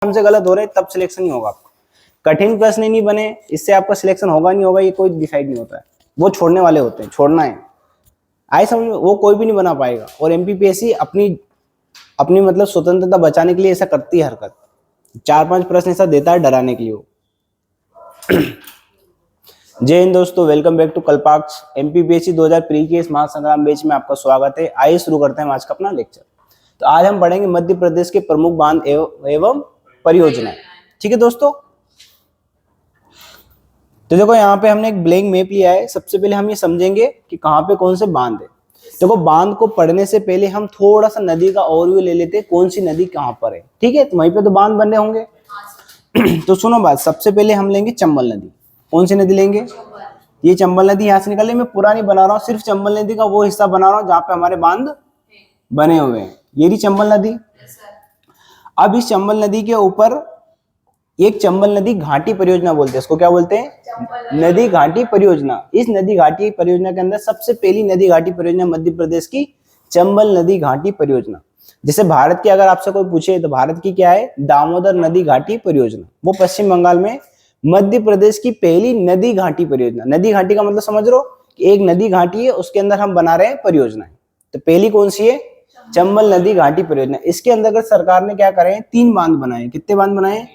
हमसे गलत हो रहे तब सिलेक्शन नहीं होगा आपका। कठिन प्रश्न नहीं बने इससे आपका सिलेक्शन होगा नहीं होगा ये कोई डिसाइड नहीं होता है, वो छोड़ने वाले होते हैं, छोड़ना है आए समझ में, वो कोई भी नहीं बना पाएगा। और एमपीपीएससी अपनी अपनी मतलब स्वतंत्रता बचाने के लिए ऐसा करती है हरकत, 4-5 प्रश्न ऐसा देता है डराने के लिए वो। जय हिंद दोस्तों, वेलकम बैक टू कल्पाक्ष। एमपीपीएससी 2023 के इस महासंग्राम बैच में आपका स्वागत है। आइए शुरू करते हैं आज का अपना लेक्चर। तो आज हम पढ़ेंगे मध्य प्रदेश के प्रमुख बांध एवं परियोजनाएं। ठीक है दोस्तों, तो देखो यहाँ पे हमने एक ब्लैंक मैप लिया है। सबसे पहले हम ये समझेंगे कि कहाँ पे कौन से बांध है। देखो बांध को पढ़ने से पहले हम थोड़ा सा नदी का ओवरव्यू ले लेते हैं, कौन सी नदी कहाँ पर है। ठीक है, तो वहीं पे तो बांध बने होंगे। तो सुनो बात, सबसे पहले हम लेंगे चंबल नदी। कौन सी नदी लेंगे? ये चंबल नदी यहाँ से निकल रही है। मैं पूरा नहीं बना रहा हूँ, सिर्फ चंबल नदी का वो हिस्सा बना रहा हूँ जहाँ पे हमारे बांध बने हुए हैं। ये रही चंबल नदी। अब इस चंबल नदी के ऊपर एक चंबल नदी घाटी परियोजना बोलते हैं, इसको क्या बोलते हैं? नदी घाटी परियोजना। इस नदी घाटी परियोजना के अंदर सबसे पहली नदी घाटी परियोजना मध्य प्रदेश की चंबल नदी घाटी परियोजना। जैसे भारत की अगर आपसे कोई पूछे तो भारत की क्या है? दामोदर नदी घाटी परियोजना। वो पश्चिम बंगाल में मध्य प्रदेश की पहली नदी घाटी परियोजना। नदी घाटी का मतलब समझ लो कि एक नदी घाटी है, उसके अंदर हम बना रहे हैं परियोजनाएं। तो पहली कौन सी है? चंबल नदी घाटी परियोजना। इसके अंतर्गत सरकार ने क्या करे? 3 बांध बनाए। कितने बांध बनाए?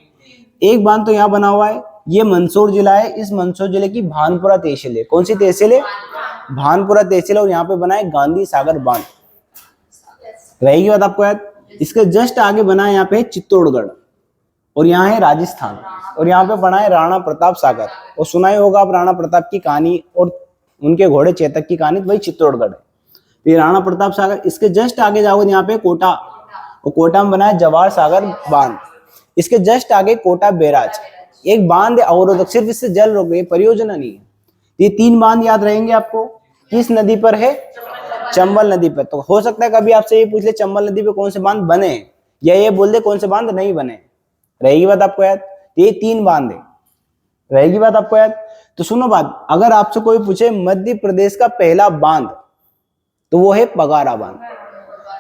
एक बांध तो यहाँ बना हुआ है, ये मंदसौर जिला है। इस मंदसौर जिले की भानपुरा तहसील है। कौन सी तहसील है? भानपुरा तहसील। और यहाँ पे बना है गांधी सागर बांध। रहेगी बात आपको याद। इसके जस्ट आगे बना है यहाँ पे चित्तौड़गढ़, और यहाँ है राजस्थान, और यहाँ पे बना है राणा प्रताप सागर। और सुना ही होगा आप राणा प्रताप की कहानी और उनके घोड़े चेतक की कहानी, वही चित्तौड़गढ़ है। ये राणा प्रताप सागर। इसके जस्ट आगे जाओगे यहाँ पे कोटा, और कोटा में बना है जवाहर सागर बांध। इसके जस्ट आगे कोटा बैराज, एक बांध अवरोधक, सिर्फ इससे जल रोक रही है, परियोजना नहीं है। ये 3 बांध याद रहेंगे आपको। किस नदी पर है? चंबल नदी पर। तो हो सकता है कभी आपसे ये पूछ ले चंबल नदी पे कौन से बांध बने, या ये बोल दे कौन से बांध नहीं बने। रहेगी बात आपको याद। ये 3 बांध है। रहेगी बात आपको याद। तो सुनो बात, अगर आपसे कोई पूछे मध्य प्रदेश का पहला बांध, तो वो है पगारा बांध,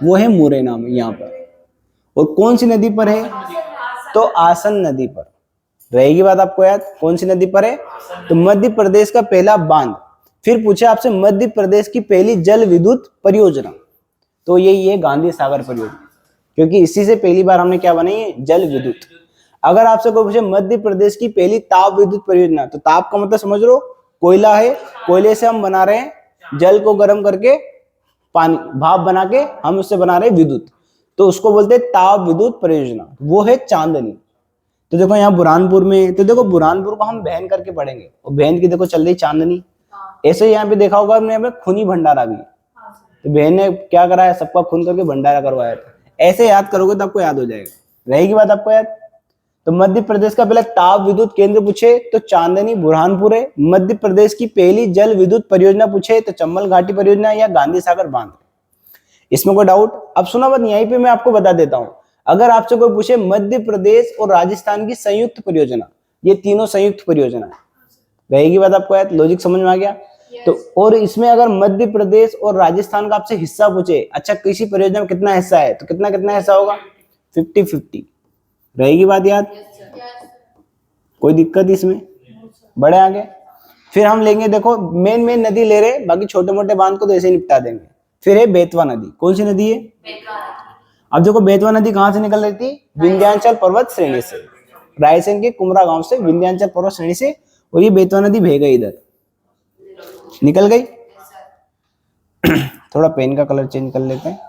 वो है मुरैना में यहाँ पर। और कौन सी नदी पर है? तो आसन नदी पर। रहेगी बात आपको याद। कौन सी नदी पर है? तो मध्य प्रदेश का पहला बांध। फिर पूछे आपसे मध्य प्रदेश की पहली जल विद्युत परियोजना, तो यही है गांधी सागर परियोजना, क्योंकि इसी से पहली बार हमने क्या बनाई है? जल विद्युत। अगर आपसे कोई पूछे मध्य प्रदेश की पहली ताप विद्युत परियोजना, तो ताप का मतलब समझ लो कोयला है, कोयले से हम बना रहे हैं, जल को गर्म करके पानी भाप बना के हम उससे बना रहे हैं विद्युत, तो उसको बोलते हैं ताप विद्युत परियोजना। वो है चांदनी। तो देखो यहाँ बुरहानपुर में, तो देखो बुरहानपुर को हम बहन करके पढ़ेंगे, और बहन की देखो चल रही चांदनी। ऐसे यहाँ पे देखा होगा हमने खूनी भंडारा भी, तो बहन ने क्या करा है? सबका खून करके भंडारा करवाया था। ऐसे याद करोगे तो आपको याद हो जाएगा। रहेगी बात आपको याद। तो मध्य प्रदेश का पहला ताप विद्युत केंद्र पूछे तो चांदनी बुरहानपुर है। मध्य प्रदेश की पहली जल विद्युत परियोजना पूछे तो चंबल घाटी परियोजना या गांधी सागर बांध। इसमें कोई डाउट? अब सुना बात, यहीं पे मैं आपको बता देता हूं। अगर आपसे कोई पूछे मध्य प्रदेश और राजस्थान की संयुक्त परियोजना, ये तीनों संयुक्त परियोजना है। रहेगी बात आपको याद। लॉजिक समझ में आ गया। तो और इसमें अगर मध्य प्रदेश और राजस्थान का आपसे हिस्सा पूछे, अच्छा किसी परियोजना में कितना हिस्सा है, तो कितना कितना हिस्सा होगा? 50-50। रहेगी बात याद। कोई दिक्कत इसमें? बड़े आगे। फिर हम लेंगे, देखो मेन नदी ले रहे, बाकी छोटे मोटे बांध को तो ऐसे निपटा देंगे। फिर है बेतवा नदी। कौन सी नदी है? अब देखो बेतवा नदी कहां से निकल रही थी? विंध्याचल पर्वत श्रेणी से, रायसेन के कुमरा गांव से विंध्याचल पर्वत श्रेणी से, और ये बेतवा नदी बह गई, इधर निकल गई। थोड़ा पेन का कलर चेंज कर लेते हैं।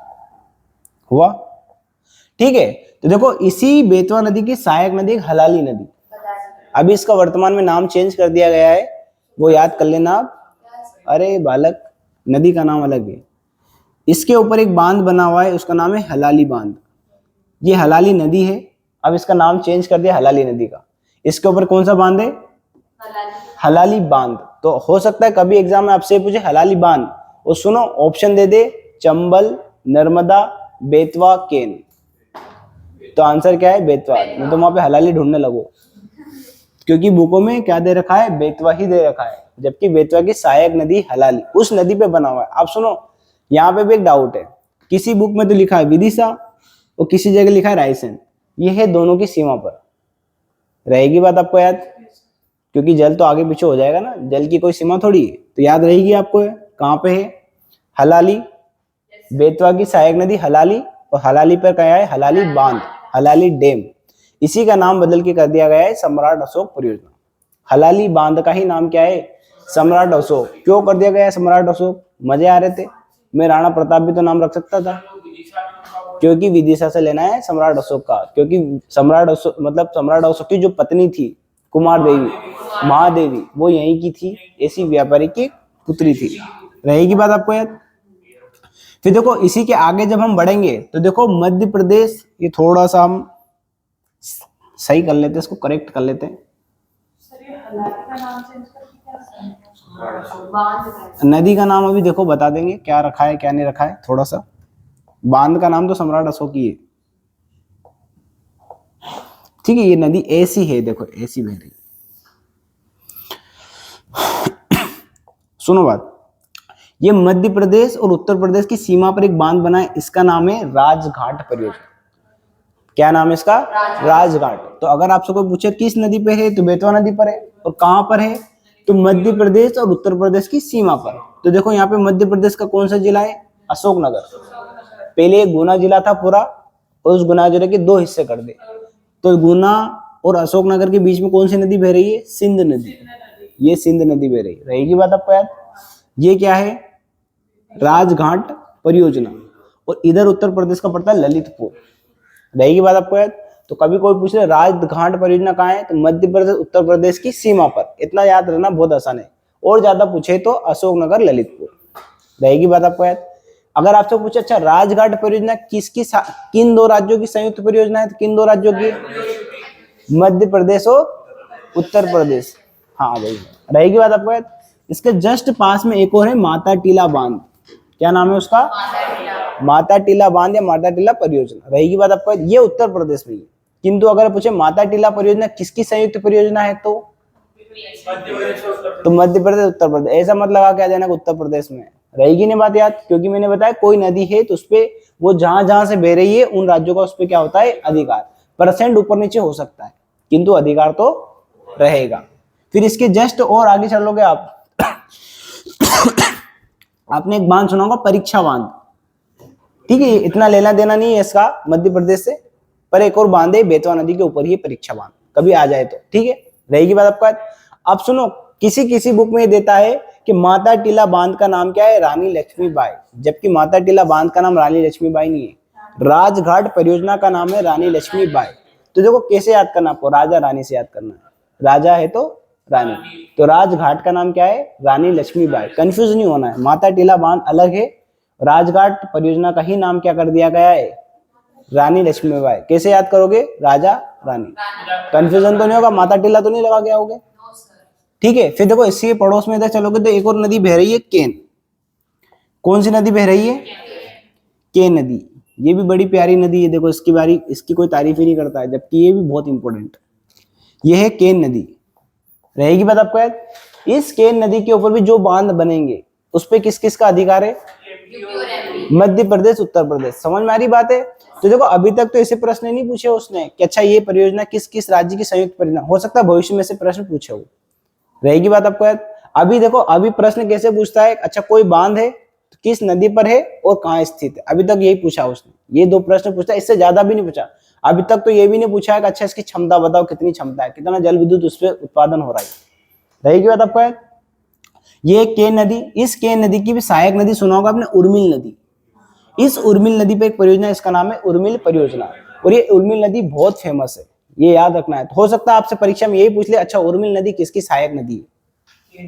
हुआ? ठीक है। तो देखो इसी बेतवा नदी की सहायक नदी हलाली नदी। अभी इसका वर्तमान में नाम चेंज कर दिया गया है, वो याद कर लेना आप। अरे बालक, नदी का नाम अलग है। इसके ऊपर एक बांध बना हुआ है, उसका नाम है हलाली बांध। ये हलाली नदी है, अब इसका नाम चेंज कर दिया हलाली नदी का। इसके ऊपर कौन सा बांध है? हलाली बांध। तो हो सकता है कभी एग्जाम में आपसे पूछे हलाली बांध, और सुनो ऑप्शन दे दे चंबल, नर्मदा, बेतवा, केन, तो आंसर क्या है? बेतवा। नहीं तो वहां पे हलाली ढूंढने लगो, क्योंकि बुकों में क्या दे रखा है? बेतवा ही दे रखा है, जबकि बेतवा की सहायक नदी हलाली उस नदी पे बना हुआ है। आप सुनो, यहाँ पे भी एक डाउट है, किसी बुक में तो लिखा है विदिशा और किसी जगह लिखा है रायसेन। ये है दोनों की सीमा पर। रहेगी बात आपको याद, क्योंकि जल तो आगे पीछे हो जाएगा ना, जल की कोई सीमा थोड़ी है, तो याद रहेगी आपको। कहाँ पे है? हलाली, बेतवा की सहायक नदी हलाली, और हलाली पर क्या है? हलाली बांध, हलाली डैम। इसी का नाम बदल के कर दिया गया है सम्राट अशोक परियोजना। हलाली बांध का ही नाम क्या है? सम्राट अशोक। क्यों कर दिया गया है सम्राट अशोक? मजे आ रहे थे, मैं राणा प्रताप भी तो नाम रख सकता था, क्योंकि विदिशा से लेना है सम्राट अशोक का, क्योंकि सम्राट अशोक मतलब सम्राट अशोक की जो पत्नी थी कुमार देवी, महादेवी, वो यहीं की थी, ऐसी व्यापारी की पुत्री थी। रहेगी बात आपको याद। फिर देखो इसी के आगे जब हम बढ़ेंगे तो देखो मध्य प्रदेश, ये थोड़ा सा हम सही कर लेते हैं, इसको करेक्ट कर लेते हैं। नदी का नाम अभी देखो बता देंगे क्या रखा है क्या नहीं रखा है थोड़ा सा। बांध का नाम तो सम्राट अशोक ही है, ठीक है। ये नदी ऐसी है, देखो ऐसी बह रही। सुनो बात, ये मध्य प्रदेश और उत्तर प्रदेश की सीमा पर एक बांध बना है, इसका नाम है राजघाट परियोजना। क्या नाम है इसका? राजघाट। तो अगर आपसे कोई पूछे किस नदी पे है, तो बेतवा नदी पर है। और कहां पर है? तो मध्य प्रदेश और उत्तर प्रदेश की सीमा पर। तो देखो यहाँ पे मध्य प्रदेश का कौन सा जिला है? अशोकनगर। पहले गुना जिला था पूरा, और उस गुना जिले के दो हिस्से कर दे। तो गुना और अशोकनगर के बीच में कौन सी नदी बह रही है? सिंध नदी। ये सिंध नदी बह रही है। रहेगी बात आपको याद। ये क्या है? राजघाट परियोजना। और इधर उत्तर प्रदेश का पड़ता है ललितपुर। रहेगी बात आपको याद। तो कभी कोई पूछ ले राजघाट परियोजना कहाँ है, तो मध्य प्रदेश उत्तर प्रदेश की सीमा पर। इतना याद रखना बहुत आसान है। और ज्यादा पूछे तो अशोकनगर ललितपुर। रहेगी बात आपको याद। अगर आपसे पूछे अच्छा राजघाट परियोजना किन दो राज्यों की संयुक्त परियोजना है, तो किन दो राज्यों की? मध्य प्रदेश और उत्तर प्रदेश। हाँ रहेगी बात आपको याद। इसके जस्ट पास में एक और है माता टीला बांध। क्या नाम है उसका? माता टीला बांध या माता टीला परियोजना। रहेगी बात आपको। ये उत्तर प्रदेश में है, किंतु अगर पूछे माता टीला परियोजना किसकी संयुक्त परियोजना है, तो मध्य प्रदेश उत्तर प्रदेश। ऐसा मत लगा के आ जाना उत्तर प्रदेश में। रहेगी नहीं बात याद, क्योंकि मैंने बताया कोई नदी है तो उसपे वो जहां जहां से बह रही है उन राज्यों का उसपे क्या होता है? अधिकार। परसेंट ऊपर नीचे हो सकता है, किंतु अधिकार तो रहेगा। फिर इसके जस्ट और आगे चलोगे आप आपने एक बांध सुना होगा परीक्षा बांध, ठीक है। इतना लेना देना नहीं है इसका मध्य प्रदेश से, पर एक और बांध है बेतवा नदी के ऊपर ही परीक्षा बांध, कभी आ जाए तो, ठीक है। रहेगी बात आपका। अब सुनो, किसी किसी बुक में देता है कि माता टीला बांध का नाम क्या है? रानी लक्ष्मीबाई। जबकि माता टीला बांध का नाम रानी लक्ष्मीबाई नहीं है, राजघाट परियोजना का नाम है रानी लक्ष्मीबाई। तो देखो कैसे याद करना आपको, राजा रानी से याद करना है। राजा है तो रानी, तो राजघाट का नाम क्या है? रानी लक्ष्मीबाई। कंफ्यूज नहीं होना है, माता टीला बांध अलग है, राजघाट परियोजना का ही नाम क्या कर दिया गया है? रानी लक्ष्मीबाई। कैसे याद करोगे? राजा रानी। कंफ्यूजन तो नहीं होगा, माता टीला तो नहीं लगा के आओगे, ठीक है। फिर देखो इसी पड़ोस में इधर चलोगे तो एक और नदी बह रही है केन। कौन सी नदी बह रही है? केन नदी। ये भी बड़ी प्यारी नदी है, देखो इसकी कोई तारीफ ही नहीं करता है, जबकि ये भी बहुत इंपॉर्टेंट। ये है केन नदी। रहेगी बात आपको याद। इस केन नदी के ऊपर भी जो बांध बनेंगे उस पे किस किस का अधिकार है? मध्य प्रदेश उत्तर प्रदेश। समझ में आ रही बात है। तो देखो अभी तक तो ऐसे प्रश्न नहीं पूछे उसने कि अच्छा ये परियोजना किस किस राज्य की संयुक्त परियोजना। हो सकता है भविष्य में से प्रश्न पूछे हो। रहेगी बात आपको याद। अभी देखो अभी प्रश्न कैसे पूछता है, अच्छा कोई बांध है तो किस नदी पर है और कहाँ स्थित है। अभी तक यही पूछा उसने, ये दो प्रश्न पूछता है, इससे ज्यादा भी नहीं पूछा। अभी तक तो ये भी नहीं पूछा है कि अच्छा इसकी क्षमता बताओ, कितनी क्षमता है, कितना जल विद्युत उस पर उत्पादन हो रहा है। रहेगी बात आपको याद। ये केन नदी, इस केन नदी की भी सहायक नदी सुना होगा आपने, उर्मिल नदी। इस उर्मिल नदी पे एक परियोजना, इसका नाम है उर्मिल परियोजना। और ये उर्मिल नदी बहुत फेमस है, ये याद रखना है। तो हो सकता है आपसे परीक्षा में यही पूछ ले, अच्छा उर्मिल नदी किसकी सहायक नदी है?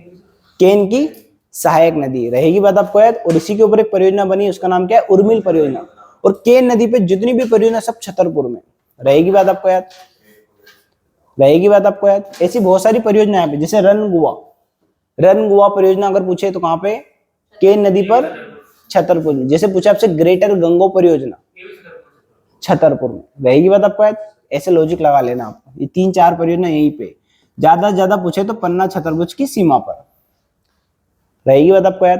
केन की सहायक नदी। रहेगी बात आपको याद। और इसी के ऊपर एक परियोजना बनी, उसका नाम क्या है? उर्मिल परियोजना। और केन नदी पे जितनी भी परियोजना सब छतरपुर में। रहेगी बात आपको याद। रहेगी बात आपको याद। ऐसी बहुत सारी परियोजना है, जैसे रन गुआ परियोजना अगर पूछे तो कहां पे? केन नदी पर, छतरपुर में। जैसे पूछा आपसे ग्रेटर गंगो परियोजना, छतरपुर में। रहेगी बात आपको याद। ऐसे लॉजिक लगा लेना आपको, ये 3-4 परियोजना यहीं पे। ज्यादा से ज्यादा पूछे तो पन्ना छतरपुर की सीमा पर। रहेगी बात आपको याद।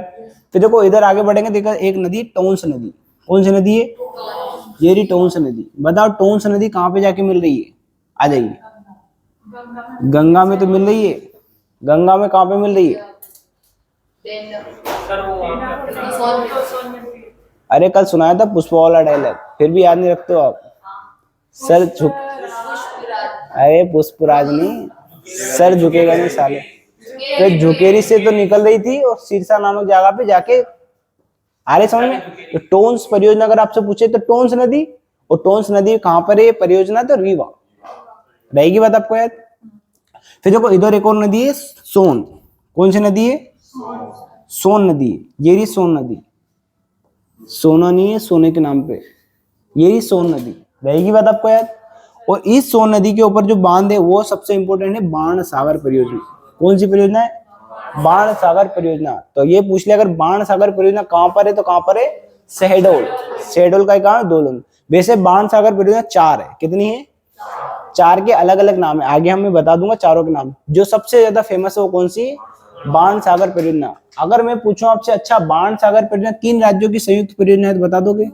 फिर देखो इधर आगे बढ़ेंगे, देखो एक नदी टोंस नदी। कौन सी नदी है? ये रही टोंस नदी। बताओ टोंस नदी कहाँ पे जाके मिल रही है? आ जाइए। गंगा में तो मिल रही है। गंगा में कहाँ पे मिल रही है? अरे कल सुनाया था पुष्पा वाला डायलॉग, फिर भी याद नहीं रखते हो आप। सर झुक, अरे पुष्पराज नहीं, सर झुकेगा नहीं साले। तो झुकेरी से तो निकल रही थी और सिरसा नामक जगह पे जाके, आ रहे समझ में? तो टोंस परियोजना अगर आपसे पूछे तो टोंस नदी, और टोंस नदी कहाँ पर है परियोजना? तो रीवा। रहेगी बात आपको याद। फिर देखो इधर एक और नदी है सोन। कौन सी नदी है? सोन नदी। ये रही सोन नदी। सोना नहीं है सोने के नाम पे, ये रही सोन नदी। रहेगी बात आपको याद। और इस सोन नदी के ऊपर जो बांध है वो सबसे इंपॉर्टेंट है बाण सागर परियोजना। कौन सी परियोजना है? बाण सागर परियोजना। तो ये पूछ लिया अगर बाण सागर परियोजना कहां पर है, तो कहां पर है? शहडोल। शहडोल का कहां है? दोलन। वैसे बाण सागर परियोजना 4 है। कितनी है? 4 के अलग अलग नाम है, आगे हमें बता दूंगा चारों के नाम। जो सबसे ज्यादा फेमस है वो कौन सी? बाण सागर परियोजना। अगर मैं पूछूं आपसे, अच्छा बाण सागर परियोजना किन राज्यों की संयुक्त परियोजना है, तो बता दोगे?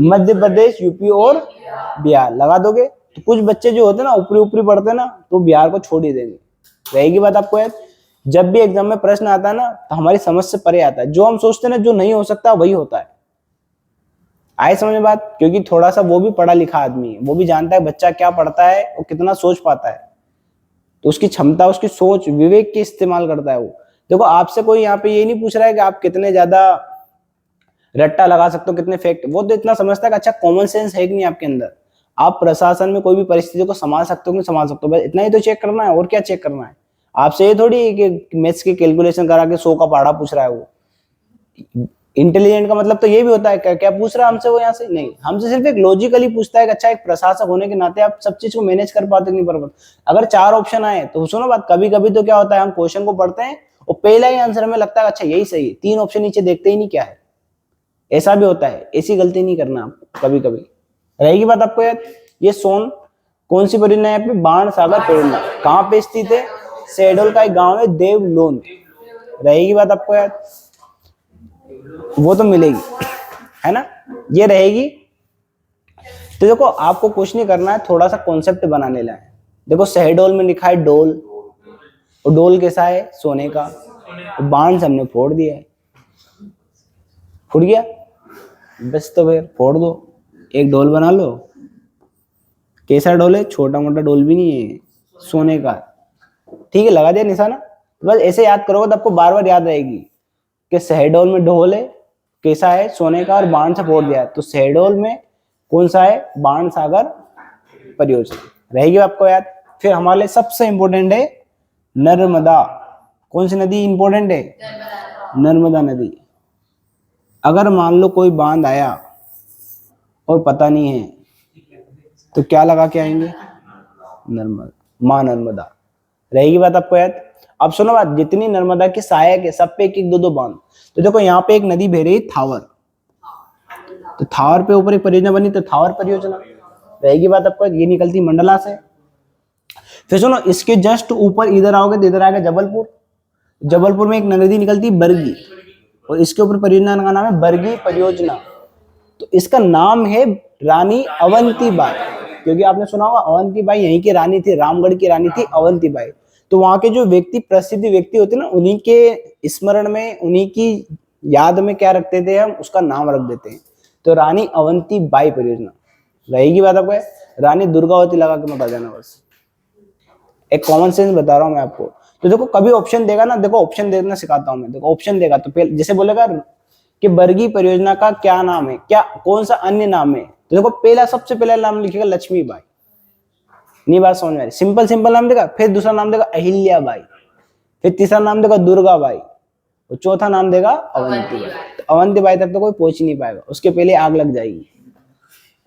मध्य प्रदेश, यूपी और बिहार। लगा दोगे? तो कुछ बच्चे जो होते हैं ना ऊपरी ऊपरी पढ़ते हैं ना, तो बिहार को छोड़ ही देंगे। रहेगी बात आपको याद। जब भी एग्जाम में प्रश्न आता है ना, तो हमारी समझ से परे आता है। जो हम सोचते हैं ना जो नहीं हो सकता वही होता है। आए समझ में बात? क्योंकि थोड़ा सा वो भी पढ़ा लिखा आदमी है, वो भी जानता है बच्चा क्या पढ़ता है और कितना सोच पाता है। तो उसकी क्षमता, उसकी सोच, विवेक के इस्तेमाल करता है वो। देखो आपसे कोई यहाँ पे ये नहीं पूछ रहा है कि आप कितने ज्यादा रट्टा लगा सकते हो, कितने फैक्ट। वो तो इतना समझता है कि अच्छा कॉमन सेंस है कि नहीं आपके अंदर, आप प्रशासन में कोई भी परिस्थिति को संभाल सकते हो कि नहीं संभाल सकते हो। बस इतना ही तो चेक करना है, और क्या चेक करना है आपसे। ये थोड़ी कि मैथ्स के कैलकुलेशन करा के 100 का पहाड़ा पूछ रहा है वो। इंटेलिजेंट का मतलब तो ये भी होता है क्या क्या पूछ रहा है हमसे वो यहाँ से? नहीं, हमसे सिर्फ एक लॉजिकली पूछता है कि अच्छा एक प्रशासक होने के नाते आप सब चीज को मैनेज कर पाते नहीं पर। अगर 4 ऑप्शन आए तो सुनो बात, कभी कभी तो क्या होता है हम क्वेश्चन को पढ़ते हैं और पहला ही आंसर हमें लगता है अच्छा यही सही है, 3 ऑप्शन नीचे देखते ही नहीं क्या है। ऐसा भी होता है, ऐसी गलती नहीं करना आप कभी कभी। रहेगी बात आपको याद। ये सोन कौन सी परियोजना है? बाण सागर परियोजना। कहाँ पे स्थित है? शहडोल का एक गांव है देवलोन। रहेगी बात आपको याद। वो तो मिलेगी, है ना, ये रहेगी। तो देखो आपको कुछ नहीं करना है, थोड़ा सा कॉन्सेप्ट बनाने लाए। देखो शहडोल में लिखा है डोल, और डोल कैसा है? सोने का। बाण से हमने फोड़ दिया है, फूट गया बस, तो फिर फोड़ दो, एक डोल बना लो। कैसा डोल है? छोटा मोटा डोल भी नहीं है, सोने का। ठीक है, लगा दिया निशाना। बस ऐसे याद करोगे तो आपको बार बार याद रहेगी कि शहडोल में ढोल है, कैसा है? सोने का, और बाण से फोड़ दिया है। तो शहडोल में कौन सा है? बाण सागर परियोजना। रहेगी आपको याद। फिर हमारे लिए सबसे इंपॉर्टेंट है नर्मदा। कौन सी नदी इंपॉर्टेंट है? नर्मदा नदी। अगर मान लो कोई बांध आया और पता नहीं है, तो क्या लगा के आएंगे? नर्मदा, माँ नर्मदा। रहेगी बात आपको याद। अब सुनो बात, जितनी नर्मदा की सहायक है सब पे एक एक दो दो बांध। तो देखो यहाँ पे एक नदी बह रही थावर, तो थावर पे ऊपर एक परियोजना बनी, तो थावर परियोजना। रहेगी बात आपको। ये निकलती मंडला से। फिर सुनो इसके जस्ट ऊपर इधर आओगे तो इधर आएगा जबलपुर। जबलपुर में एक नदी निकलती बरगी, और इसके ऊपर परियोजना का नाम है बरगी परियोजना। तो इसका नाम है रानी अवंतीबाई, क्योंकि आपने सुना होगा अवंतीबाई यहीं की रानी थी, रामगढ़ की रानी थी अवंतीबाई। तो वहां के जो व्यक्ति, प्रसिद्ध व्यक्ति होते ना, उन्हीं के स्मरण में, उन्हीं की याद में क्या रखते थे हम? उसका नाम रख देते हैं। तो रानी अवंतीबाई परियोजना। रहेगी बात आपको। रानी दुर्गावती लगा के मत आ जाना बस, एक कॉमन सेंस बता रहा हूं मैं आपको। तो देखो कभी ऑप्शन देगा ना, देखो ऑप्शन देना सिखाता हूं मैं। देखो ऑप्शन देगा तो जैसे बोलेगा कि बरगी परियोजना का क्या नाम है, क्या कौन सा अन्य नाम है, तो देखो पहला, सबसे पहला नाम लिखेगा लक्ष्मीबाई। नहीं बात समझ में आ रही? सिंपल सिंपल नाम देगा। फिर दूसरा नाम देगा अहिल्याबाई, फिर तीसरा नाम देगा दुर्गाबाई, और चौथा नाम देगा अवंतीबाई। तो अवंतीबाई तक तो कोई पहुंच ही नहीं पाएगा, उसके पहले आग लग जाएगी,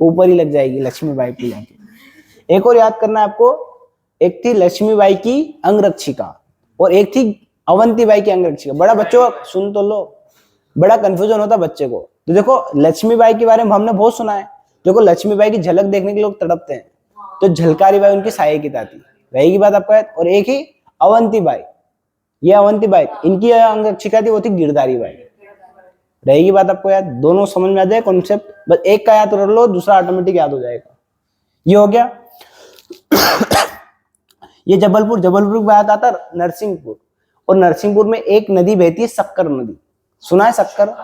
ऊपर ही लग जाएगी लक्ष्मीबाई पे जाके। एक और याद करना है आपको, एक थी लक्ष्मीबाई की अंगरक्षिका और एक थी अवंतीबाई की अंगरक्षिका। बड़ा बच्चों सुन तो लो, बड़ा कंफ्यूजन होता है बच्चे को। तो देखो लक्ष्मीबाई के बारे में हमने बहुत सुना है। देखो लक्ष्मीबाई की झलक देखने के लोग तड़पते हैं, तो झलकारी बाई उनकी सहायिका थी। रहेगी बात आपको याद। और एक ही अवंतीबाई, ये अवंतीबाई, इनकी अंगरक्षिका थी, वो थी गिरधारी बाई। रहेगी बात आपको याद, दोनों समझ में आ जाए कॉन्सेप्ट, बस एक का याद कर लो, दूसरा ऑटोमेटिक याद हो जाएगा। ये हो गया। ये जबलपुर की बात आता है नरसिंहपुर, और नरसिंहपुर में एक नदी बहती है शक्कर नदी, सुना है शक्कर,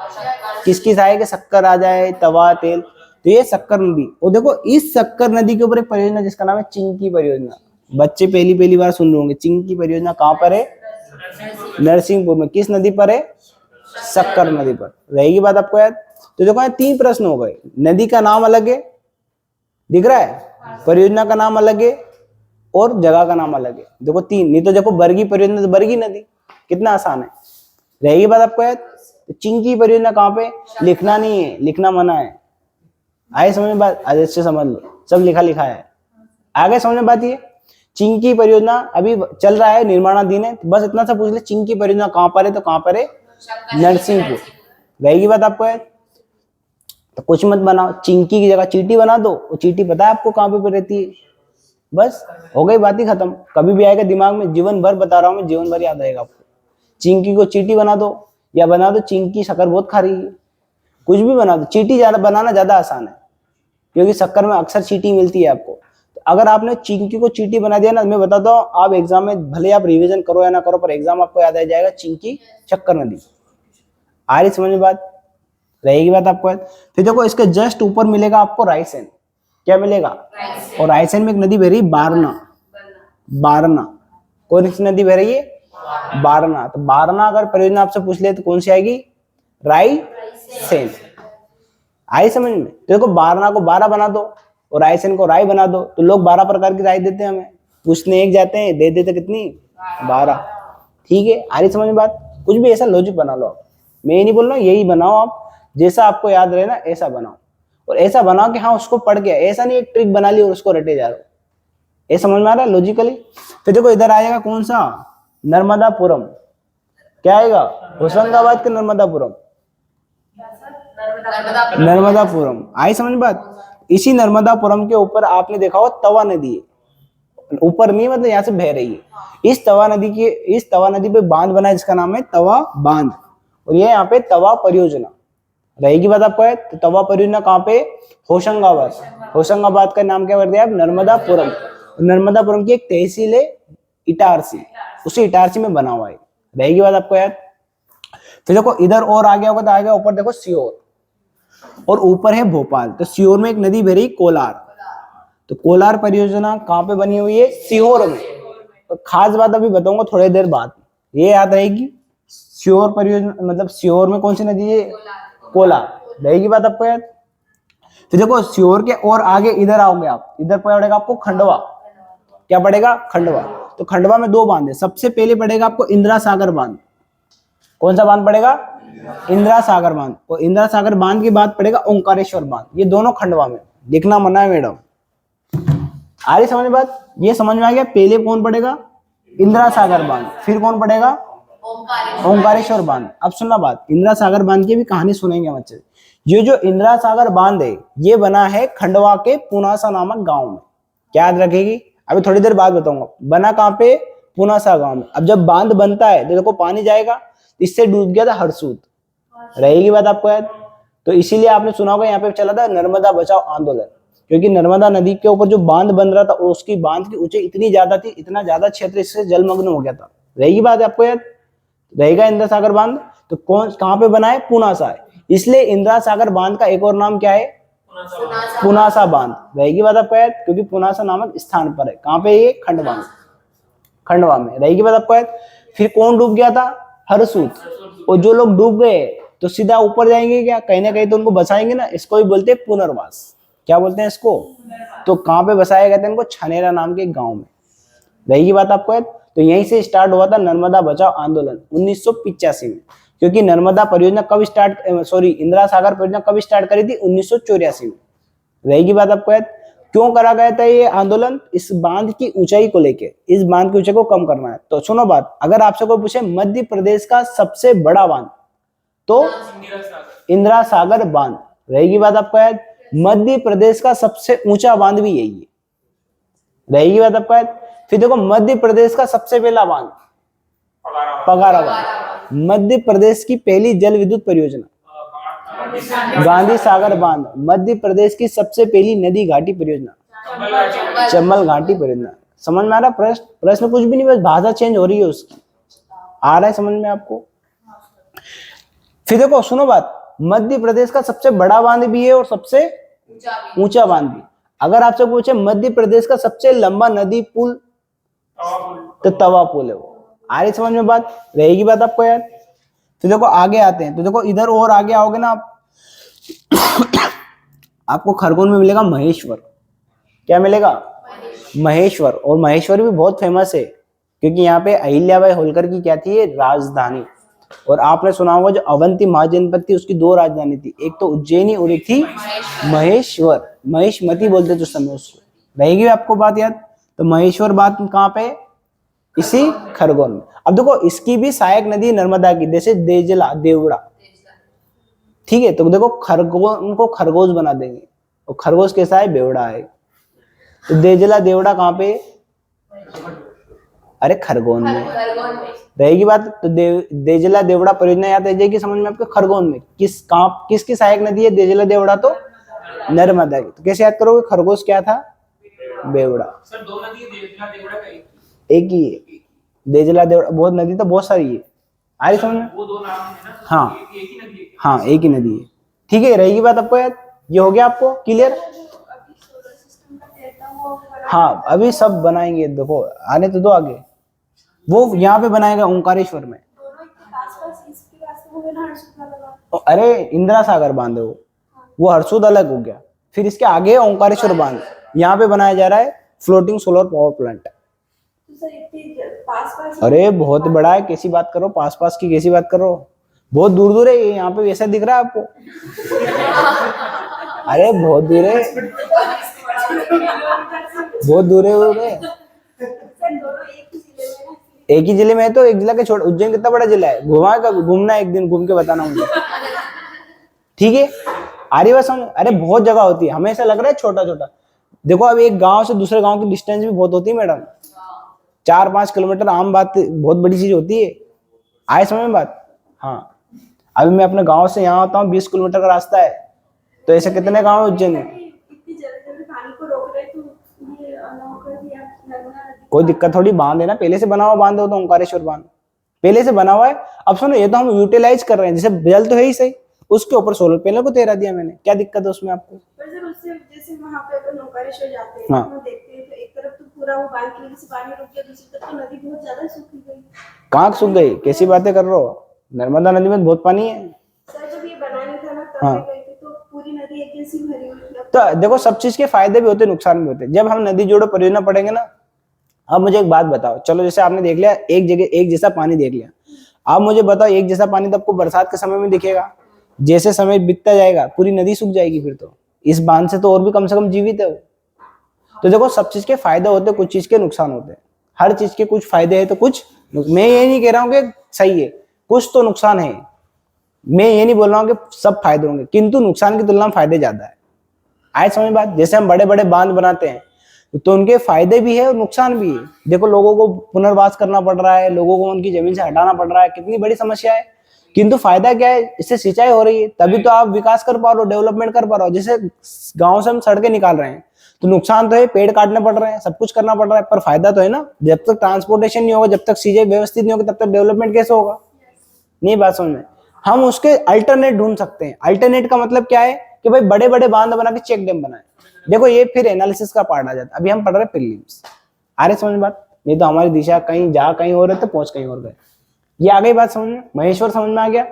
किसकी आए कि शक्कर आ जाए, तवा तेल, तो ये शक्कर नदी। और देखो इस शक्कर नदी के ऊपर एक परियोजना जिसका नाम है चिंकी परियोजना, बच्चे पहली बार सुन रहे होंगे। चिंकी परियोजना कहाँ पर है? नरसिंहपुर में। किस नदी पर है? शक्कर नदी पर। रहेगी बात आपको याद। तो देखो यहाँ 3 प्रश्न हो गए, नदी का नाम अलग है, दिख रहा है, परियोजना का नाम अलग है, और जगह का नाम अलग है। देखो 3, नहीं तो देखो बरगी परियोजना तो बरगी नदी, कितना आसान है। रहेगी बात आपको याद। चिंकी परियोजना कहाँ पे? लिखना नहीं है, लिखना मना है। आगे समझ में बात? आज से समझ लो, सब लिखा है। आगे समझ में बात ये, चिंकी परियोजना अभी चल रहा है, निर्माणाधीन है, बस इतना सा पूछ ले, चिंकी परियोजना कहाँ पर है? तो कहाँ पर है? नरसिंहपुर। रहेगी बात आपको याद। तो कुछ मत बनाओ, चिंकी की जगह चींटी बना दो, वो चींटी पता है आपको कहाँ पे रहती है, बस हो गई, बात ही खत्म। कभी भी आएगा दिमाग में, जीवन भर बता रहा हूँ मैं, जीवन भर याद रहेगा आपको। चिंकी को चींटी बना दो, या बना दो चिंकी शक्कर बहुत खा रही है, कुछ भी बना दो। चींटी ज्यादा बनाना ज्यादा आसान है, क्योंकि शक्कर में अक्सर चींटी मिलती है आपको। तो अगर आपने चिंकी को चींटी बना दिया ना, मैं बताता हूँ, आप एग्जाम में भले आप रिवीजन करो या ना करो, पर एग्जाम आपको याद आ जाएगा, चिंकी शक्कर नदी। आ रही समझ में बात? रहेगी बात आपको याद। फिर देखो इसके जस्ट ऊपर मिलेगा आपको रायसेन, क्या मिलेगा? और रायसेन में एक नदी बह रही बारना। कौन सी नदी बह रही है? बारना। तो बारना अगर परियोजना आपसे पूछ ले तो कौन सी आएगी? रायसेन। आई समझ में? तो देखो बारना को 12 बना दो और रायसेन को राय बना दो, तो लोग 12 प्रकार की राय देते हैं हमें, पूछने एक जाते हैं, दे देते कितनी? 12। ठीक है, आ रही समझ में बात। कुछ भी ऐसा लॉजिक बना लो आप, मैं ये नहीं बोल रहा हूँ यही बनाओ आप, जैसा आपको याद रहे ना ऐसा बनाओ, और ऐसा बनाओ कि हाँ उसको पढ़ के, ऐसा नहीं एक ट्रिक बना ली और उसको रटे जा रहे हो। ये समझ में आ रहा है लॉजिकली। फिर देखो इधर आएगा कौन सा? नर्मदापुरम। क्या आएगा? होशंगाबाद के नर्मदापुरम। नर्मदापुरम। आई समझ में बात। इसी नर्मदापुरम के ऊपर आपने देखा हो तवा नदी है, ऊपर नहीं मतलब यहाँ से बह रही है। इस तवा नदी पे बांध बना है जिसका नाम है तवा बांध, और ये यहाँ पे तवा परियोजना। रहेगी बात आपको है। तो तवा परियोजना कहाँ पे? होशंगाबाद का नाम क्या कर दिया आप? नर्मदापुरम। नर्मदापुरम की एक तहसील है इटारसी, उसी इटारसी में बना हुआ है। रहेगी बात आपको याद। फिर देखो इधर और आगे होगा तो आगे ऊपर देखो सीहोर, और ऊपर है भोपाल। तो सीहोर में एक नदी बह रही कोलार, तो कोलार परियोजना कहाँ पे बनी हुई है? सीहोर में। तो खास बात अभी बताऊंगा थोड़ी देर बाद, ये याद रहेगी। सीहोर परियोजना मतलब सीहोर में कौन सी नदी है? कोलार। रहेगी बात आपको याद। तो देखो सीहोर के और आगे इधर आओगे आप, इधर पड़ेगा आपको खंडवा। क्या पड़ेगा? खंडवा। तो खंडवा में 2 बांध है। सबसे पहले पड़ेगा आपको इंदिरा सागर बांध। कौन सा बांध पड़ेगा? इंदिरा सागर बांध। और इंदिरा सागर बांध के बाद पड़ेगा ओंकारेश्वर बांध। ये दोनों खंडवा में, लिखना मना है मैडम। आ रही समझ में बात? ये समझ में आ गया। पहले कौन पड़ेगा? इंदिरा सागर बांध, फिर कौन पड़ेगा? ओंकारेश्वर बांध। अब सुनना बात, इंदिरा सागर बांध की भी कहानी सुनेंगे बच्चे। ये जो इंदिरा सागर बांध है ये बना है खंडवा के पुनासा नामक गांव में। क्या याद रखेगी? अभी थोड़ी देर बाद बताऊंगा। बना कहाँ पे? पुनासा गांव में। अब जब बांध बनता है तो देखो पानी जाएगा, इससे डूब गया था हरसूद। रहेगी बात आपको याद। तो इसीलिए आपने सुना होगा यहाँ पे चला था नर्मदा बचाओ आंदोलन, क्योंकि नर्मदा नदी के ऊपर जो बांध बन रहा था उसकी बांध की ऊंचाई इतनी ज्यादा थी, इतना ज्यादा क्षेत्र इससे जलमग्न हो गया था। रहेगी बात आपको याद। रहेगा इंदिरा सागर बांध। तो कौन कहाँ पे बना है? पुनासा है। इसलिए इंदिरा सागर बांध का एक और नाम क्या है? पुनासा बांध। रहेगी बात आपको याद, क्योंकि पुनासा नामक स्थान पर है। कहाँ पे? ये खंडवा में। रहेगी बात आपको याद। फिर कौन डूब गया था? हरसूद। और जो लोग डूब गए तो सीधा ऊपर जाएंगे क्या? कहीं ना कहीं तो उनको बसाएंगे ना। इसको ही बोलते हैं पुनर्वास। क्या बोलते हैं इसको? तो कहाँ पे बसाया गया था इनको? छनेरा नाम के गांव में। रहेगी बात आपको याद। तो यहीं से स्टार्ट हुआ था नर्मदा बचाओ आंदोलन 1985 में, क्योंकि नर्मदा परियोजना कब इंदिरा सागर परियोजना कब स्टार्ट करी थी? 1984 में। रहेगी बात आपको याद। क्यों करा गया था ये आंदोलन? इस बांध की ऊंचाई को लेके, इस बांध की ऊंचाई को कम करना है। तो सुनो बात, अगर आपसे कोई पूछे मध्य प्रदेश का सबसे बड़ा बांध, तो इंदिरा सागर बांध। रहेगी बात आपको याद। मध्य प्रदेश का सबसे ऊंचा बांध भी यही है। रहेगी बात आपको याद। फिर देखो मध्य प्रदेश का सबसे पहला बांध पगारा बांध। मध्य प्रदेश की पहली जल विद्युत परियोजना गांधी सागर बांध। मध्य प्रदेश की सबसे पहली नदी घाटी परियोजना, चंबल घाटी परियोजना। समझ में आ रहा? प्रश्न प्रश्न कुछ भी नहीं, बस भाषा चेंज हो रही है उसकी। आ रहा है समझ में आपको? फिर देखो सुनो बात, मध्य प्रदेश का सबसे बड़ा बांध भी है और सबसे ऊंचा बांध भी। अगर आपसे पूछे मध्य प्रदेश का सबसे लंबा नदी पुल, तो तवा पुल है वो। आ रही समझ में बात? रहेगी बात आपको यार? तो देखो आगे आते हैं, तो देखो इधर और आगे आओगे ना आप, आपको खरगोन में मिलेगा महेश्वर। क्या मिलेगा? महेश्वर। और महेश्वर भी बहुत फेमस है क्योंकि यहाँ पे अहिल्याबाई होलकर की क्या थी, राजधानी। और आपने सुना होगा जो अवंती महाजनपद थी उसकी दो राजधानी थी, एक तो उज्जैनी और एक थी महेश्वर। महेशमती बोलते थे उस समय उसको। रहेगी आपको बात याद? तो महेश्वर बात कहाँ पे? इसी खरगोन में। अब देखो इसकी भी सहायक नदी नर्मदा की, जैसे देजला देवड़ा। ठीक है, तो देखो खरगोन को खरगोश बना देंगे, और खरगोश कैसा है? बेवड़ा है। तो देजला देवड़ा कहाँ पे? अरे खरगोन में। रहेगी बात? तो देजला देवड़ा परियोजना याद रह जाएगी समझ में आपके? खरगोन में। किसकी सहायक नदी है देजला देवड़ा? तो नर्मदा की। तो कैसे याद करोगे? खरगोश क्या था? बेवड़ा। सर दो नदी है, देजला देवड़ा का एक ही है। देजला देवड़ा बहुत नदी तो बहुत सारी है। आ रही समझ में? वो दो नाम है ना? हाँ एक ही नदी है। हाँ एक ही नदी है। ठीक है, रहेगी बात आपको याद? ये हो गया आपको क्लियर? हाँ अभी सब बनाएंगे, देखो आने तो दो आगे। वो यहाँ पे बनाएगा ओंकारेश्वर में। अरे इंदिरा सागर बांध है वो हरसूद अलग हो गया। फिर इसके आगे ओंकारेश्वर बांध, यहाँ पे बनाया जा रहा है फ्लोटिंग सोलर पावर प्लांट। अरे बहुत बड़ा है, कैसी बात करो? पास पास की कैसी बात करो? बहुत दूर दूर है ये, यहाँ पे वैसा दिख रहा है आपको? अरे बहुत दूर है, बहुत दूर है वो। एक ही जिले में है तो एक जिला के छोड़। उज्जैन कितना बड़ा जिला है? घूमना एक दिन घूम के बताना मुझे। ठीक है, आ रही बात समझ? अरे बहुत जगह होती है, हमें ऐसा लग रहा है छोटा छोटा। देखो अब एक गांव से दूसरे गांव की डिस्टेंस भी बहुत होती है मैडम, 4-5 किलोमीटर। आम बात, बहुत बड़ी चीज होती है। आए समझ में बात? हाँ अभी मैं अपने गांव से यहाँ आता हूँ, 20 किलोमीटर का रास्ता है, तो ऐसे कितने गांव है उज्जैन में? कोई दिक्कत थोड़ी, बांध है ना, पहले से बना हुआ बांध हो तो ओंकारेश्वर बांध पहले से बना हुआ है। अब सुनो, ये तो हम यूटिलाइज कर रहे हैं, जैसे जल तो है ही सही, उसके ऊपर सोलर पैनल को तेरा दिया मैंने, क्या दिक्कत है उसमें आपको? जैसे वहां पे अपन ओंकारेश्वर जाते हैं, हाँ, देखते हैं तो एक तरफ तो पूरा वो बांध की वजह से पानी रुक गया, दूसरी तरफ तो नदी बहुत ज्यादा सूख गई। कहाँ सूख गई? कैसी बातें कर रहे हो? नर्मदा नदी में बहुत पानी है सर। जब ये बनाने था ना तब मैं गई थी तो पूरी नदी एक जैसी भरी हुई थी। तो देखो सब चीज के फायदे भी होते हैं, नुकसान भी होते हैं। जब हम नदी जोड़ो परियोजना पढ़ेंगे ना, अब मुझे एक बात बताओ, चलो जैसे आपने देख लिया एक जगह एक जैसा पानी देख लिया, आप मुझे बताओ एक जैसा पानी तो आपको बरसात के समय में दिखेगा, जैसे समय बीतता जाएगा पूरी नदी सूख जाएगी। फिर तो इस बांध से तो और भी कम से कम जीवित है वो। तो देखो सब चीज के फायदे होते हैं, कुछ चीज के नुकसान होते हैं। हर चीज के कुछ फायदे है तो कुछ, मैं ये नहीं कह रहा हूँ कि सही है, कुछ तो नुकसान है। मैं ये नहीं बोल रहा हूँ कि सब फायदे होंगे, किंतु नुकसान की तुलना में फायदे ज्यादा है। आए समझ बात? जैसे हम बड़े बड़े बांध बनाते हैं तो उनके फायदे भी है और नुकसान भी है। देखो लोगों को पुनर्वास करना पड़ रहा है, लोगों को उनकी जमीन से हटाना पड़ रहा है, कितनी बड़ी समस्या है। किंतु फायदा क्या है? इससे सिंचाई हो रही है, तभी तो आप विकास कर पा रहे हो, डेवलपमेंट कर पा रहे हो। जैसे गांव से हम सड़कें निकाल रहे हैं तो नुकसान तो है, पेड़ काटने पड़ रहे हैं, सब कुछ करना पड़ रहा है, पर फायदा तो है ना। जब तक ट्रांसपोर्टेशन नहीं होगा, जब तक चीजें व्यवस्थित नहीं होगी, तब तक डेवलपमेंट कैसे होगा? नहीं बात समझ में? हम उसके अल्टरनेट ढूंढ सकते हैं। अल्टरनेट का मतलब क्या है कि भाई बड़े बड़े बांध बना के चेक डैम बनाए। देखो ये फिर एनालिसिस का पार्ट आ जाता है। अभी हम पढ़ रहे प्रीलिम्स। आ रहे समझ में बात? नहीं तो हमारी दिशा कहीं जा कहीं और है तो पहुंच कहीं और गए। ये आ गई बात समझ में? महेश्वर समझ में आ गया।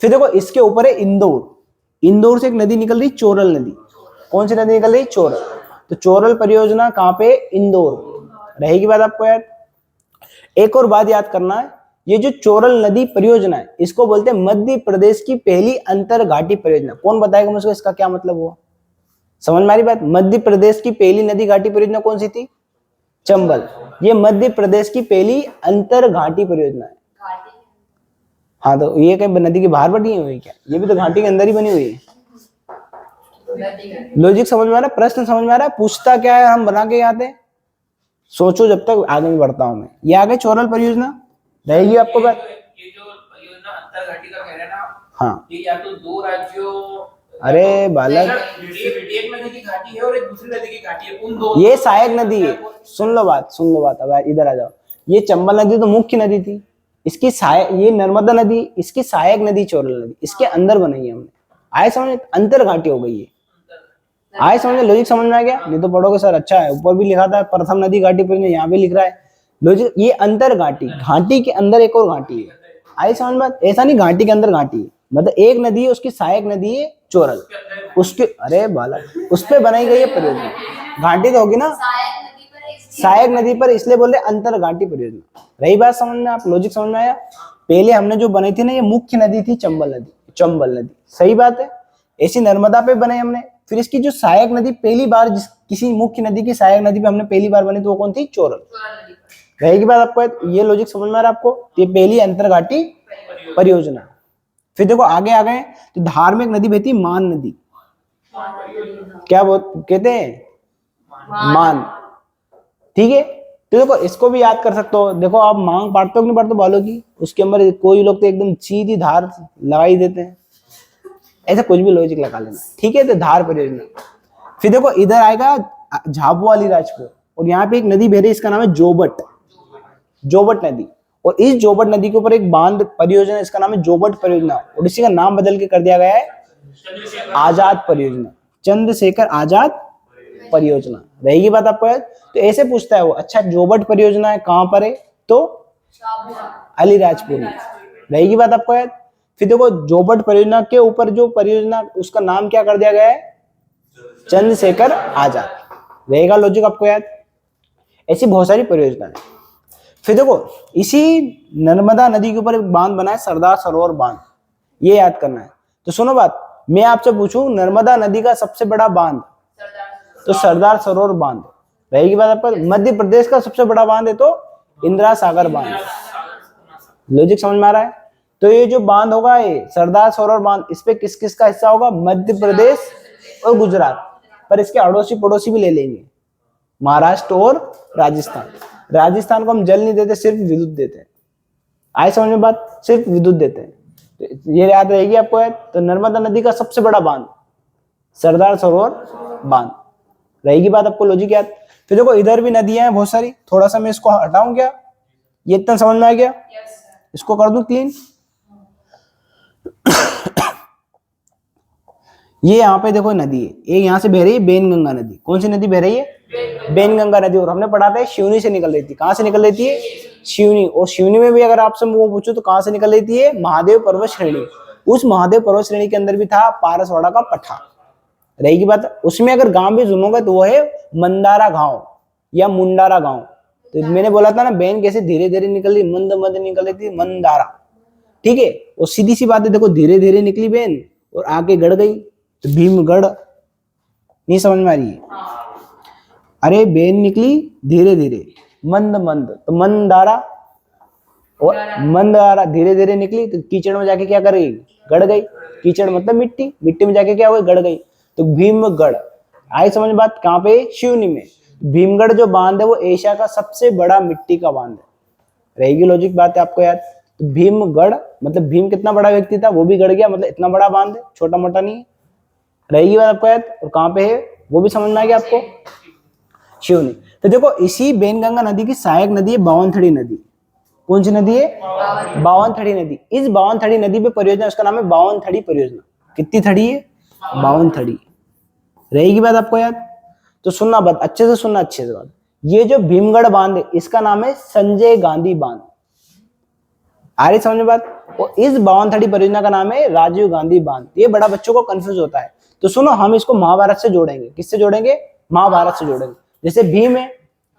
फिर देखो इसके ऊपर है इंदौर। इंदौर से एक नदी निकल रही, चोरल नदी। कौन सी नदी निकल रही? चोरल। तो चोरल परियोजना कहाँ पे? इंदौर। रहेगी बात आपको यार? एक और बात याद करना है, ये जो चोरल नदी परियोजना है इसको बोलते हैं मध्य प्रदेश की पहली अंतर घाटी परियोजना। कौन बताएगा मुझको इसका क्या मतलब हुआ? समझ में आ रही बात? मध्य प्रदेश की पहली नदी घाटी परियोजना कौन सी थी? चंबल। ये मध्य प्रदेश की पहली अंतर घाटी परियोजना है। हाँ तो ये कहीं नदी के बाहर बनी हुई है क्या? ये भी तो घाटी के अंदर ही बनी हुई है। लॉजिक समझ में आ रहा है? प्रश्न समझ में आ रहा है? पूछता क्या है, हम बना के आते हैं। सोचो जब तक आगे में बढ़ता हूं मैं। ये आगे चोरल परियोजना रहेगी आपको बात। ये जो परियोजना अंतर घाटी का कह रहे हैं ना, हाँ, ये या तो दो राज्यों, अरे बालक, एक नदी की घाटी है और एक दूसरी नदी की घाटी है, उन दो, ये सहायक नदी है। सुन लो बात, सुन लो बात, अब इधर आ जाओ। ये चंबल नदी तो मुख्य नदी थी, इसकी सहायक, ये नर्मदा नदी, इसकी सहायक नदी चोरल नदी, इसके अंदर बनाई है हमने। आए समझ, अंतर घाटी हो गई है। आए समझ, लॉजिक समझ में आ गया? नहीं तो पढ़ोगे सर, अच्छा है ऊपर भी लिखा था प्रथम नदी घाटी पर, यहाँ भी लिख रहा है लॉजिक। ये अंतर घाटी, घाटी के अंदर एक और घाटी है। आई समझ बात? ऐसा नहीं घाटी के अंदर घाटी है, मतलब एक नदी है, उसकी सहायक नदी है चोरल, उसके, अरे बालक, उस पे बनाई गई है परियोजना। घाटी तो होगी ना, सहायक नदी पर, इसलिए बोल रहे अंतर घाटी परियोजना। रही बात समझ में, आप लॉजिक समझ में आया? पहले हमने जो बनाई थी ना, ये मुख्य नदी थी चंबल नदी, चंबल नदी, सही बात है। ऐसी नर्मदा पे बनाई हमने। फिर इसकी जो सहायक नदी पहली बार, किसी मुख्य नदी की सहायक नदी पे हमने पहली बार बनी, तो वो कौन थी? चोरल। रहेगी बात आपको? ये लॉजिक समझ में आ रहा है आपको? ये पहली अंतरघाटी परियोजना। फिर देखो आगे आ गए तो धार्मिक नदी बहती मान नदी, क्या कहते हैं? मान, ठीक है। तो देखो इसको भी याद कर सकते हो। देखो आप मांग पढ़ते हो कि नहीं पढ़ते बालों की, उसके अंदर कोई लोग तो एकदम सीधी धार लगा ही देते हैं, ऐसा कुछ भी लॉजिक लगा लेना, ठीक है। तो धार परियोजना। फिर देखो इधर आएगा झाबुआ अलीराजपुर, और यहाँ पे एक नदी बह रही है, इसका नाम है जोबट, जोबट नदी। और इस जोबट नदी के ऊपर एक बांध परियोजना, इसका नाम है जोबट परियोजना, और इसी का नाम बदल के कर दिया गया है आजाद परियोजना, चंद्रशेखर आजाद परियोजना। रहेगी बात आपको याद? तो ऐसे पूछता है वो, अच्छा जोबट परियोजना है कहां पर है? तो अलीराजपुर में। रहेगी बात आपको याद? फिर देखो जोबट परियोजना के ऊपर जो परियोजना, उसका नाम क्या कर दिया गया है? चंद्रशेखर आजाद। रहेगा लॉजिक आपको याद? ऐसी बहुत सारी परियोजना है। फिर देखो इसी नर्मदा नदी के ऊपर एक बांध बना है, सरदार सरोवर बांध, ये याद करना है। तो सुनो बात, मैं आपसे पूछूं नर्मदा नदी का सबसे बड़ा बांध, तो सरदार सरोवर बांध। रहेगी बात आपको? मध्य प्रदेश का सबसे बड़ा बांध है तो इंदिरा सागर बांध। लॉजिक समझ में आ रहा है? तो ये जो बांध होगा, ये सरदार सरोवर बांध, इस पे किस किस का हिस्सा होगा? मध्य प्रदेश और गुजरात, पर इसके अड़ोसी पड़ोसी भी ले लेंगे, महाराष्ट्र और राजस्थान। राजस्थान को हम जल नहीं देते, सिर्फ विद्युत देते हैं। आए समझ में बात? सिर्फ विद्युत देते हैं, तो ये याद रहेगी आपको याद? तो नर्मदा नदी का सबसे बड़ा बांध सरदार सरोवर बांध। रहेगी बात आपको? लॉजिक याद? फिर देखो इधर भी नदियां हैं बहुत सारी, थोड़ा सा मैं इसको हटाऊं क्या? ये इतना समझ में आ गया? इसको कर दूं क्लीन। ये यहाँ पे देखो नदी है, एक यहाँ से बह रही है बेनगंगा नदी। कौन सी नदी बह रही है? बेनगंगा नदी। और हमने पढ़ा था शिवनी से निकल रही थी। कहाँ से निकल रही थी? शिवनी। और शिवनी में भी अगर आपसे वो पूछो तो कहाँ से निकल रही थी? महादेव पर्वत श्रेणी। उस महादेव पर्वत श्रेणी के अंदर भी था पारसवाड़ा का पठा। रहेगी बात? उसमें अगर गांव भी सुनोगे तो वो है मंदारा गांव या मुंडारा गांव। तो मैंने बोला था ना, बेन कैसे धीरे धीरे निकल रही, मंद मंद निकल रही थी, मंदारा, ठीक है। वो सीधी सी बात है, देखो धीरे धीरे निकली बेन और आके गड़ गई, तो भीमगढ़। नहीं समझ में आ रही है? अरे बेन निकली धीरे धीरे, मंद मंद, तो मंदारा। और मंदारा धीरे धीरे निकली तो कीचड़ में जाके क्या कर गई? गड़ गई। कीचड़ मतलब मिट्टी, मिट्टी में जाके क्या हुई? गड़ गई, तो भीमगढ़। आई समझ बात? कहाँ पे? शिवनी में। भीमगढ़ जो बांध है वो एशिया का सबसे बड़ा मिट्टी का बांध है। रहेगी लॉजिक बात है आपको याद? तो भीमगढ़ मतलब भीम कितना बड़ा व्यक्ति था, वो भी गड़ गया, मतलब इतना बड़ा बांध है, छोटा मोटा नहीं है। रहेगी बात आपको याद? और कहाँ पे है वो भी समझ में आ गया आपको? शिवनी। तो देखो इसी बेनगंगा नदी की सहायक नदी है बावनथड़ी नदी। कौन सी नदी है? बावनथड़ी नदी। इस बावनथड़ी नदी पे परियोजना, उसका नाम है बावनथड़ी परियोजना। कितनी थड़ी है? 52 रहेगी बात आपको याद? तो सुनना बात अच्छे से, सुनना अच्छे से बात। ये जो भीमगढ़ बांध है इसका नाम है संजय गांधी बांध। आ रही समझ में बात? और इस बावनथड़ी परियोजना का नाम है राजीव गांधी बांध। ये बड़ा बच्चों को कंफ्यूज होता है। तो सुनो, हम इसको महाभारत से जोड़ेंगे। किससे जोड़ेंगे? महाभारत से जोड़ेंगे। जैसे भीम है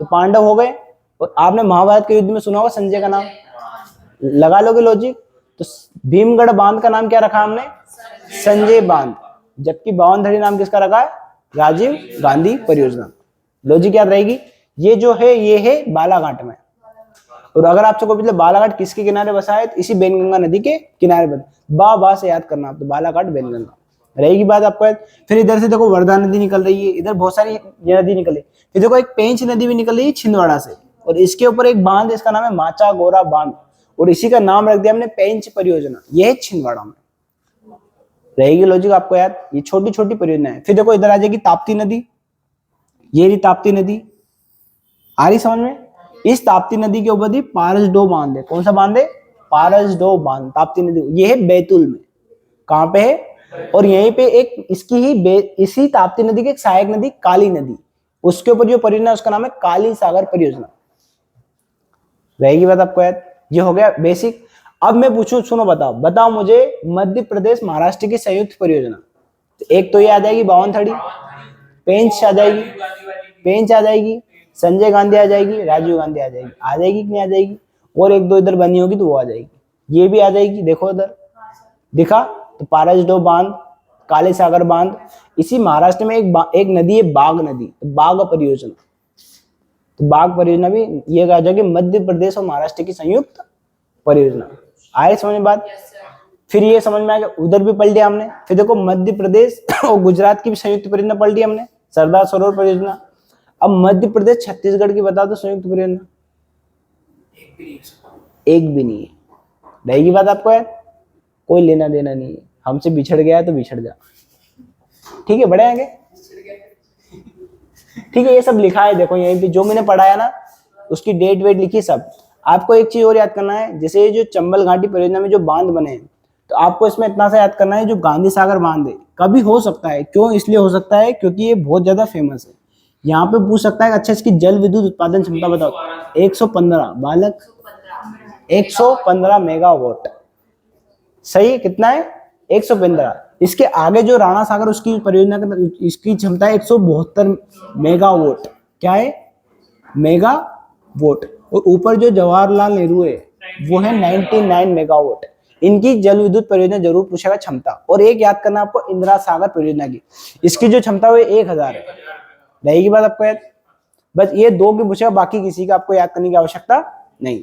तो पांडव हो गए, और आपने महाभारत के युद्ध में सुना होगा संजय का नाम, लगा लोगे लॉजिक। तो भीमगढ़ बांध का नाम क्या रखा हमने? संजय बांध। जबकि बावनथड़ी नाम किसका रखा है? राजीव गांधी परियोजना। लॉजिक याद रहेगी? ये जो है ये है बालाघाट में। और अगर आपसे कोई पूछे बालाघाट किसके किनारे बसा है, तो इसी बेनगंगा नदी के किनारे बसा। बा से याद करना आप, तो बालाघाट बेनगंगा। रहेगी बात आपको याद? फिर इधर से देखो वर्धा नदी निकल रही है, इधर बहुत सारी नदी निकल रही है। फिर देखो एक पेंच नदी भी निकल रही है छिंदवाड़ा से, और इसके ऊपर एक बांध, इसका नाम है माचा गोरा बांध, और इसी का नाम रख दिया हमने पेंच परियोजना। यह है छिंदवाड़ा में। रहेगी लॉजिक आपको याद। ये छोटी छोटी परियोजना है। फिर देखो इधर आ जाएगी ताप्ती नदी, ये रही ताप्ती नदी, आ रही समझ में। इस ताप्ती नदी के ऊपर भी पारसडोह बांध है। कौन सा बांध है? पारसडोह बांध। ताप्ती नदी ये है बैतूल में। कहां पे है? और यहीं पे एक इसकी ही इसी ताप्ती नदी की एक सहायक नदी काली नदी, उसके ऊपर जो परियोजना है उसका नाम है काली सागर परियोजना। रहेगी बात आपको याद। ये हो गया बेसिक। अब मैं पूछूं, सुनो बताओ मुझे मध्य प्रदेश महाराष्ट्र की संयुक्त परियोजना। एक तो ये आ जाएगी 52 पेंच आ जाएगी, पेंच आ जाएगी, संजय गांधी आ जाएगी, राजीव गांधी आ जाएगी कि नहीं आ जाएगी? और एक दो इधर बनी होगी तो वो आ जाएगी। ये भी आ जाएगी, देखो इधर दिखा तो पारसडोह बांध, काले सागर बांध। इसी महाराष्ट्र में एक नदी है बाघ नदी, तो बाघ परियोजना। तो बाघ परियोजना भी ये आ जाएगी मध्य प्रदेश और महाराष्ट्र की संयुक्त परियोजना। आए समझ में बात? फिर ये समझ में आ गया, उधर भी पढ़ लिया हमने। फिर देखो मध्य प्रदेश और गुजरात की भी संयुक्त परियोजना पढ़ ली हमने, सरदार सरोवर परियोजना। अब मध्य प्रदेश छत्तीसगढ़ की बता दो संयुक्त परियोजना। एक भी नहीं है। रहेगी बात आपको यार। कोई लेना देना नहीं है, हमसे बिछड़ गया है तो बिछड़ जा। ठीक है, बढ़े आगे। ठीक है, ये सब लिखा है देखो यहीं पे, जो मैंने पढ़ाया ना उसकी डेट वेट लिखी सब। आपको एक चीज और याद करना है, जैसे ये जो चंबल घाटी परियोजना में जो बांध बने हैं, तो आपको इसमें इतना सा याद करना है, जो गांधी सागर बांध है कभी हो सकता है। क्यों इसलिए हो सकता है? क्योंकि ये बहुत ज्यादा फेमस है। यहाँ पे पूछ सकता है अच्छा इसकी जल विद्युत उत्पादन क्षमता बताओ। 115 बालक 115 मेगावाट। सही है, कितना है? 115। इसके आगे जो राणा सागर उसकी परियोजना इसकी क्षमता है 172 मेगावाट। क्या है? मेगावाट। और ऊपर जो जवाहरलाल नेहरू है वो है 99 मेगावाट। इनकी जल विद्युत परियोजना जरूर पूछेगा क्षमता। और एक याद करना आपको इंदिरा सागर परियोजना की, इसकी जो क्षमता है 1000 है। रहेगी बात आपको याद। बस ये दो की पूछेगा, बाकी किसी का आपको याद करने की आवश्यकता नहीं।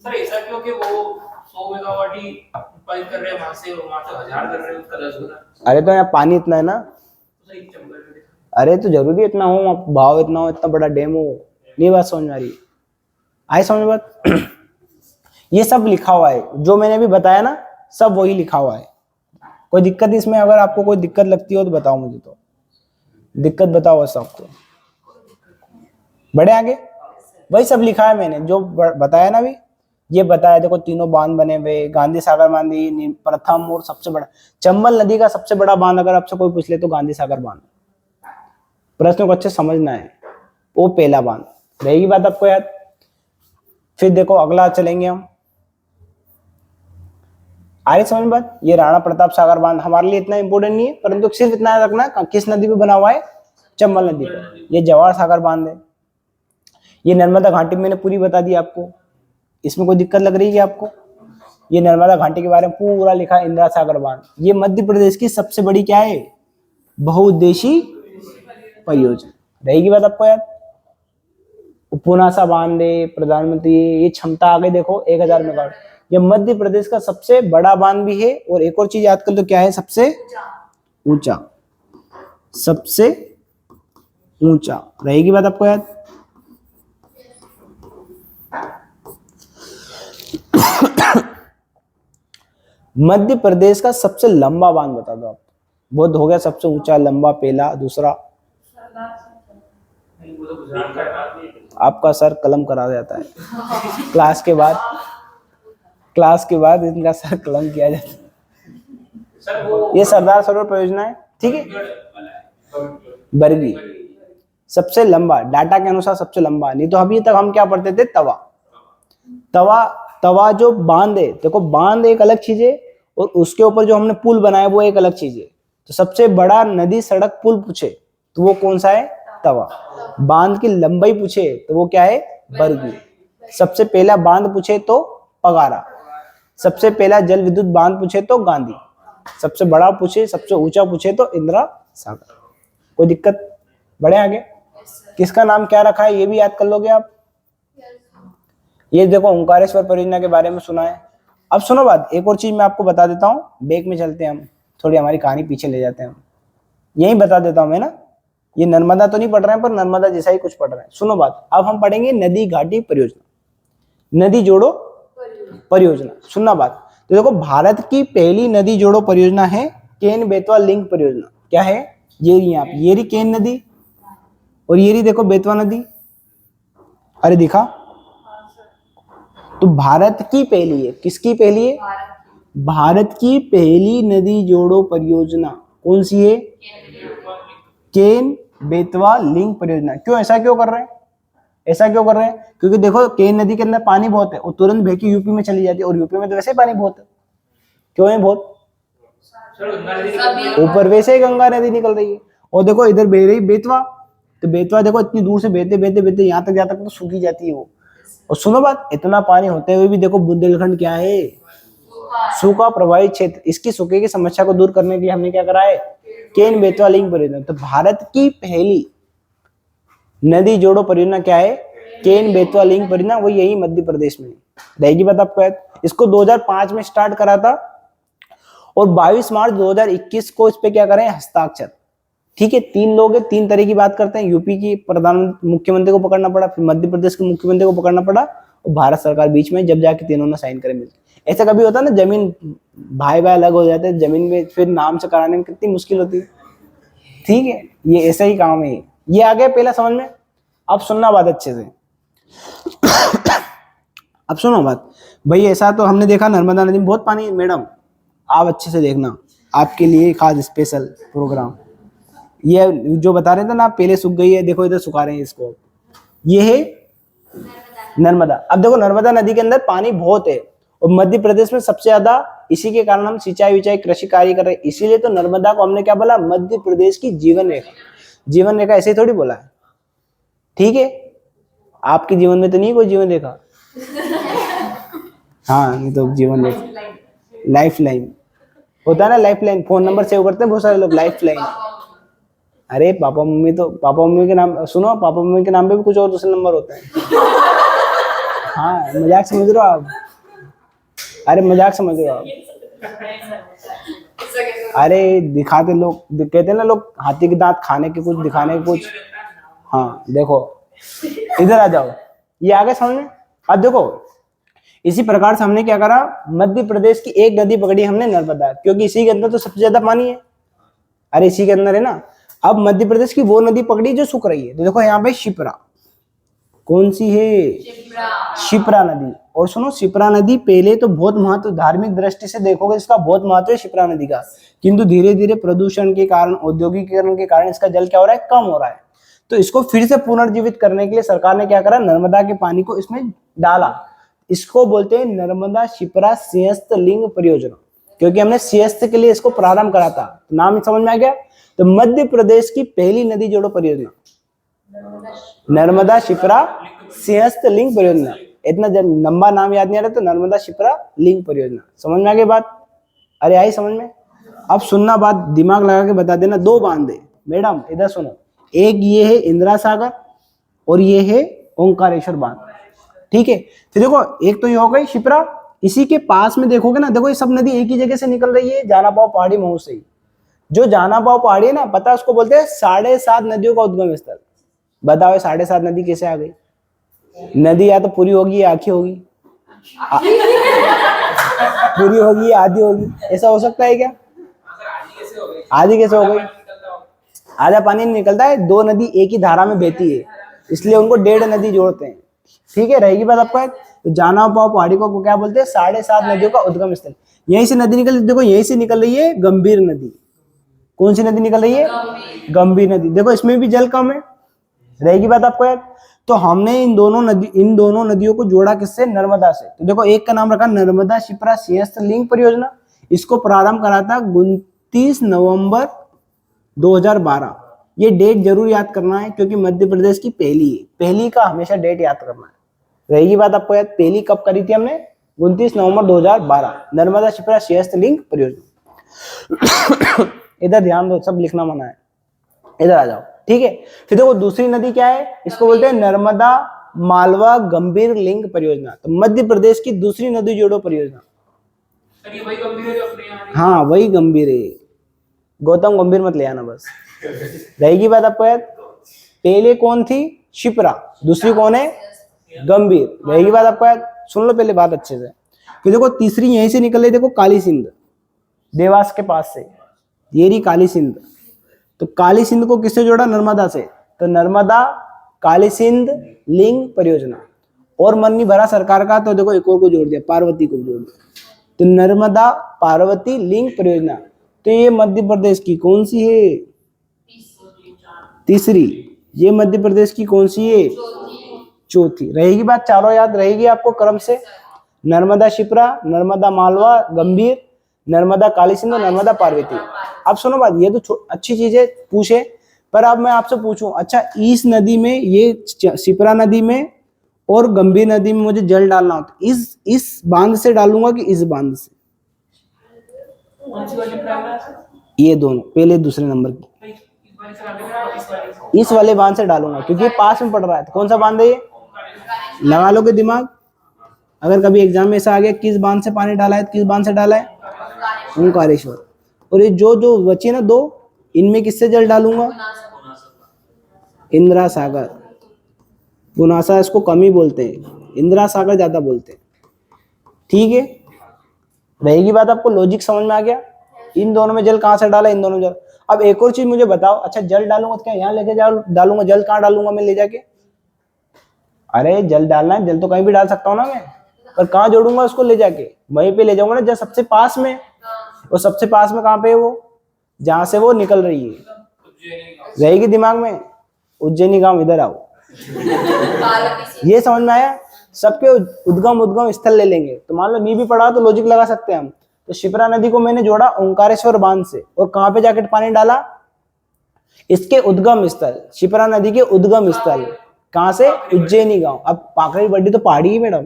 सर ऐसा क्यों कि वो 100 मेगावाट ही उत्पादित कर रहे हैं, वहां से 1000 कर रहे हैं, उसका 10 गुना। अरे तो यहाँ पानी इतना है ना। अरे तो जरूरी इतना हो, भाव इतना हो, इतना बड़ा डैम हो। नहीं बात समझ में आ रही? आए समझ में बात? ये सब लिखा हुआ है जो मैंने अभी बताया ना, सब वही लिखा हुआ है। कोई दिक्कत इसमें? अगर आपको कोई दिक्कत लगती हो तो बताओ मुझे। तो दिक्कत बताओ बस आपको। बढ़े आगे। वही सब लिखा है मैंने जो बताया ना अभी, ये बताया। देखो तीनों बांध बने हुए, गांधी सागर बांध प्रथम और सबसे बड़ा। चंबल नदी का सबसे बड़ा बांध अगर आपसे कोई पूछ ले तो गांधी सागर बांध। प्रश्न को अच्छे समझना है, वो पहला बांध। रहेगी बात आपको याद। फिर देखो अगला चलेंगे हम। आगे समझ बात। ये राणा प्रताप सागर बांध हमारे लिए इतना इंपॉर्टेंट नहीं है, परंतु सिर्फ इतना याद रखना किस नदी पे बना हुआ है? चंबल नदी पे। ये जवाहर सागर बांध है। ये नर्मदा घाटी मैंने पूरी बता दी आपको, इसमें कोई दिक्कत लग रही है आपको? ये नर्मदा घाटी के बारे में पूरा लिखा है। इंदिरा सागर बांध ये मध्य प्रदेश की सबसे बड़ी क्या है? बहुउद्देशीय परियोजना। रहेगी बात आपको याद। पुनासा बांध है, प्रधानमंत्री, ये क्षमता आगे देखो 1000 मेगावाट। ये मध्य प्रदेश का सबसे बड़ा बांध भी है। और एक और चीज याद कर लो, क्या है? सबसे ऊंचा। सबसे ऊंचा। रहेगी बात आपको याद। मध्य प्रदेश का सबसे लंबा बांध बता दो आप। बहुत हो गया, सबसे ऊंचा लंबा पहला। दूसरा आपका सर कलम करा जाता है क्लास के बाद इनका सर कलम किया जाता है। ये सरदार सरोवर परियोजना है। ठीक है, बरगी सबसे लंबा डाटा के अनुसार सबसे लंबा। नहीं तो अभी तक हम क्या पढ़ते थे? तवा जो बांध है, देखो बांध एक अलग चीज है और उसके ऊपर जो हमने पुल बनाया वो एक अलग चीज है। तो सबसे बड़ा नदी सड़क पुल पूछे तो वो कौन सा है? तवा। बांध की लंबाई पूछे तो वो क्या है? बरगी। सबसे पहला बांध पूछे तो पगारा। सबसे पहला जल विद्युत बांध पूछे तो गांधी। सबसे बड़ा पूछे, सबसे ऊंचा पूछे तो इंदिरा सागर। कोई दिक्कत? बढ़े आगे। किसका नाम क्या रखा है ये भी याद कर लोगे आप। ये देखो ओंकारेश्वर परियोजना के बारे में सुना है। अब सुनो बात, एक और चीज मैं आपको बता देता हूँ। बैक में चलते हैं हम, थोड़ी हमारी कहानी पीछे ले जाते हैं हम। यही बता देता हूँ मैं ना। ये नर्मदा तो नहीं पढ़ रहे हैं, पर नर्मदा जैसा ही कुछ पढ़ रहे हैं। सुनो बात, अब हम पढ़ेंगे नदी घाटी परियोजना, नदी जोड़ो परियोजना। सुनना बात, तो देखो भारत की पहली नदी जोड़ो परियोजना है केन बेतवा लिंक परियोजना क्या है? ये रही, यहाँ पे ये रही केन नदी और ये रही देखो बेतवा नदी। अरे दिखा, तो भारत की पहली है, किसकी पहली है? भारत की पहली नदी जोड़ो परियोजना कौन सी है? केन बेतवा लिंक परियोजना। क्यों ऐसा क्यों कर रहे हैं? ऐसा क्यों कर रहे हैं? क्योंकि देखो केन नदी के अंदर पानी बहुत है और तुरंत बह के यूपी में चली जाती है, और यूपी में तो वैसे ही पानी बहुत है। क्यों है बहुत? ऊपर वैसे ही गंगा नदी निकल रही है। और देखो इधर बह रही बेतवा, तो बेतवा देखो इतनी दूर से बहते बहते बहते यहाँ तक जाता तो सूखी जाती है वो। और सुनो बात, इतना पानी होते हुए भी देखो बुंदेलखंड क्या है? सूखा प्रभावित क्षेत्र। इसकी सूखे की समस्या को दूर करने के लिए हमने क्या करा है? केन बेतवा लिंक परियोजना। तो भारत की पहली नदी जोड़ो परियोजना क्या है? केन बेतवा लिंक परियोजना। वो यही मध्य प्रदेश में रहेगी। बात आपको याद, इसको 2005 में स्टार्ट करा था और 22 मार्च 2021 को इस पे क्या करें? हस्ताक्षर। ठीक है, 3 लोग हैं, 3 तरह की बात करते हैं। यूपी की प्रधानमंत्री मुख्यमंत्री को पकड़ना पड़ा, फिर मध्य प्रदेश के मुख्यमंत्री को पकड़ना पड़ा और भारत सरकार बीच में, जब जाके तीनों ने साइन करे मिलकर। ऐसा कभी होता है ना, जमीन भाई भाई अलग हो जाते हैं, जमीन में फिर नाम से कराने में कितनी मुश्किल होती है। ठीक है, ये ऐसा ही काम है। ये आ गया पहला समझ में। अब सुनना बात अच्छे से। अब सुनो बात भाई, ऐसा तो हमने देखा नर्मदा नदी में बहुत पानी है। मैडम आप अच्छे से देखना, आपके लिए खास स्पेशल प्रोग्राम। ये जो बता रहे थे ना, पहले सूख गई है, देखो इधर सुखा रहे हैं इसको। ये है नर्मदा। अब देखो नर्मदा नदी के अंदर पानी बहुत है और मध्य प्रदेश में सबसे ज्यादा, इसी के कारण हम सिंचाई विचाई कृषि कार्य कर रहे हैं। इसीलिए तो नर्मदा को हमने क्या बोला? मध्य प्रदेश की जीवन रेखा। जीवन रेखा ऐसे ही थोड़ी बोला है। ठीक है, आपके जीवन में तो नहीं कोई जीवन रेखा। हाँ, नहीं तो जीवन रेखा, लाइफ लाइन होता है ना, life line. Phone number save करते हैं बहुत सारे लोग, लाइफ लाइन। अरे पापा मम्मी तो, पापा मम्मी के नाम सुनो, पापा मम्मी के नाम पे भी कुछ और दूसरे नंबर होते हैं। हाँ, मजाक समझ रहे हो आप? अरे मजाक समझ रहे हो आप? अरे दिखाते लोग, कहते हैं ना लोग, हाथी के दांत खाने के कुछ, दिखाने के कुछ। हाँ देखो, इधर आ जाओ, ये आ गए समझ में। अब देखो इसी प्रकार से हमने क्या करा? मध्य प्रदेश की एक नदी पकड़ी हमने, नर्मदा, क्योंकि इसी के अंदर तो सबसे ज्यादा पानी है। अरे इसी के अंदर है ना। अब मध्य प्रदेश की वो नदी पकड़ी जो सूख रही है। तो देखो यहाँ पे शिप्रा, कौन सी है? शिप्रा नदी। और सुनो, शिप्रा नदी पहले तो बहुत महत्व, धार्मिक दृष्टि से देखोगे इसका बहुत महत्व है शिप्रा नदी का, किंतु धीरे धीरे प्रदूषण के कारण, औद्योगिकीकरण के कारण इसका जल क्या हो रहा है? कम हो रहा है। तो इसको फिर से पुनर्जीवित करने के लिए सरकार ने क्या करा? नर्मदा के पानी को इसमें डाला। इसको बोलते हैं नर्मदा शिप्रा सिंहस्थ लिंग परियोजना, क्योंकि हमने सिंहस्थ के लिए इसको प्रारंभ करा था। तो नाम समझ में आ गया। तो मध्य प्रदेश की पहली नदी जोड़ो परियोजना नर्मदा शिप्रा सिंहस्थ लिंग परियोजना। इतना जब लंबा नाम याद नहीं आ रहा तो नर्मदा शिप्रा लिंग परियोजना। समझ में आ गई बात? अरे आई समझ में? अब सुनना बात, दिमाग लगा के बता देना। 2 बांध है मैडम, इधर सुनो। एक ये है इंदिरा सागर और ये है ओंकारेश्वर बांध। ठीक है, फिर देखो एक तो ये हो गई शिप्रा। इसी के पास में देखोगे ना, देखो ये सब नदी एक ही जगह से निकल रही है, जानापाव पहाड़ी मऊ से ही। जो जानापाव पहाड़ी है ना, पता है उसको बोलते हैं 7.5 नदियों का उद्गम स्थल। बताओ 7.5 नदी कैसे आ गई? नदी या तो पूरी होगी या आखी होगी, पूरी होगी या आधी होगी, ऐसा हो सकता है क्या? आधी कैसे हो गई? आधा पानी नहीं निकलता है, 2 नदी एक ही धारा में बहती है, इसलिए उनको 1.5 नदी जोड़ते हैं। ठीक है, रहेगी बात आपको। तो जानापाव पहाड़ी को क्या बोलते हैं? 7.5 नदियों का उद्गम स्थल। यहीं से नदी निकल, देखो यहीं से निकल रही है गंभीर नदी। कौन सी नदी निकल रही है? गंभीर नदी। देखो इसमें भी जल कम है, रहेगी बात आपको याद। तो हमने इन दोनों नदियों को जोड़ा किससे? नर्मदा से। तो देखो एक का नाम रखा नर्मदा शिप्रा सिंहस्थ लिंक परियोजना। इसको प्रारंभ करा था 29 नवंबर 2012। ये डेट जरूर याद करना है, क्योंकि मध्य प्रदेश की पहली है। पहली का हमेशा डेट याद करना है, रहेगी बात आपको याद। पहली कब करी थी हमने? 29 नवंबर 2012, नर्मदा शिप्रा सिंहस्थ लिंक परियोजना। इधर ध्यान दो, सब लिखना मना है, इधर आ जाओ। ठीक है, फिर देखो दूसरी नदी क्या है? इसको बोलते हैं नर्मदा मालवा गंभीर लिंक परियोजना। तो मध्य प्रदेश की दूसरी नदी जोड़ो परियोजना। वही गंभीर है जो अपने यहाँ। हाँ वही गंभीर है, गौतम गंभीर मत ले आना बस, रहेगी बात आपको याद। पहले कौन थी? शिप्रा। दूसरी कौन है? गंभीर। रहेगी बात आपको याद। सुन लो पहले बात अच्छे से। फिर देखो तीसरी यहीं से निकल रही, देखो काली सिंध, देवास के पास से। ये रही काली सिंध। तो काली सिंध को किससे जोड़ा? नर्मदा से। तो नर्मदा काली सिंध लिंक परियोजना। और मन नहीं भरा सरकार का, तो देखो एक और को जोड़ दिया, पार्वती को जोड़ दिया। तो नर्मदा पार्वती लिंक परियोजना। तो ये मध्य प्रदेश की कौन सी है? तीसरी। ये मध्य प्रदेश की कौन सी है? चौथी। रहेगी बात, चारों याद रहेगी आपको क्रम से। नर्मदा शिप्रा, नर्मदा मालवा गंभीर, नर्मदा काली सिंधु, नर्मदा पार्वती। अब सुनो बात, ये तो अच्छी चीज है पूछे, पर अब मैं आपसे पूछूं, अच्छा इस नदी में, ये शिप्रा नदी में और गंभीर नदी में मुझे जल डालना हो तो इस बांध से डालूंगा कि इस बांध से? कौन सी वाली प्रयागराज? ये दोनों, पहले दूसरे नंबर की। इस वाले बांध से डालूंगा क्योंकि ये पास में पड़ रहा है। तो कौन सा बांध है ये? लगा लोगे दिमाग। अगर कभी एग्जाम में ऐसा आ गया किस बांध से पानी डाला है, किस बांध से डाला है? ओंकारेश्वर। और ये जो जो बची ना दो, इनमें किससे जल डालूंगा? इंदिरा सागर। पुनासा इसको कम ही बोलते हैं, इंदिरा सागर ज्यादा बोलते हैं। ठीक है, रहेगी बात आपको, लॉजिक समझ में आ गया? इन दोनों में जल कहाँ से डाला? इन दोनों में जल। अब एक और चीज मुझे बताओ, अच्छा जल डालूंगा तो क्या यहाँ लेके डालूंगा? जल कहाँ डालूंगा मैं ले जाके? अरे जल डालना है, जल तो कहीं भी डाल सकता हूँ ना मैं, पर कहाँ जोड़ूंगा उसको ले जाके? वहीं पे ले जाऊंगा ना, जहाँ सबसे पास में। और सबसे पास में कहाँ पे है वो? जहां से वो निकल रही है। रहेगी दिमाग में, उज्जैनी गांव। इधर आओ। ये समझ में आया? सबके उद्गम स्थल ले लेंगे। तो मान लो नहीं भी पढ़ा तो लॉजिक लगा सकते हैं हम। तो शिप्रा नदी को मैंने जोड़ा ओंकारेश्वर बांध से, और कहां पे जाके पानी डाला? इसके उद्गम स्थल, शिप्रा नदी के उद्गम स्थल कहां से? उज्जैनी गांव। अब पाकड़ी बड्डी तो पहाड़ी है मैडम,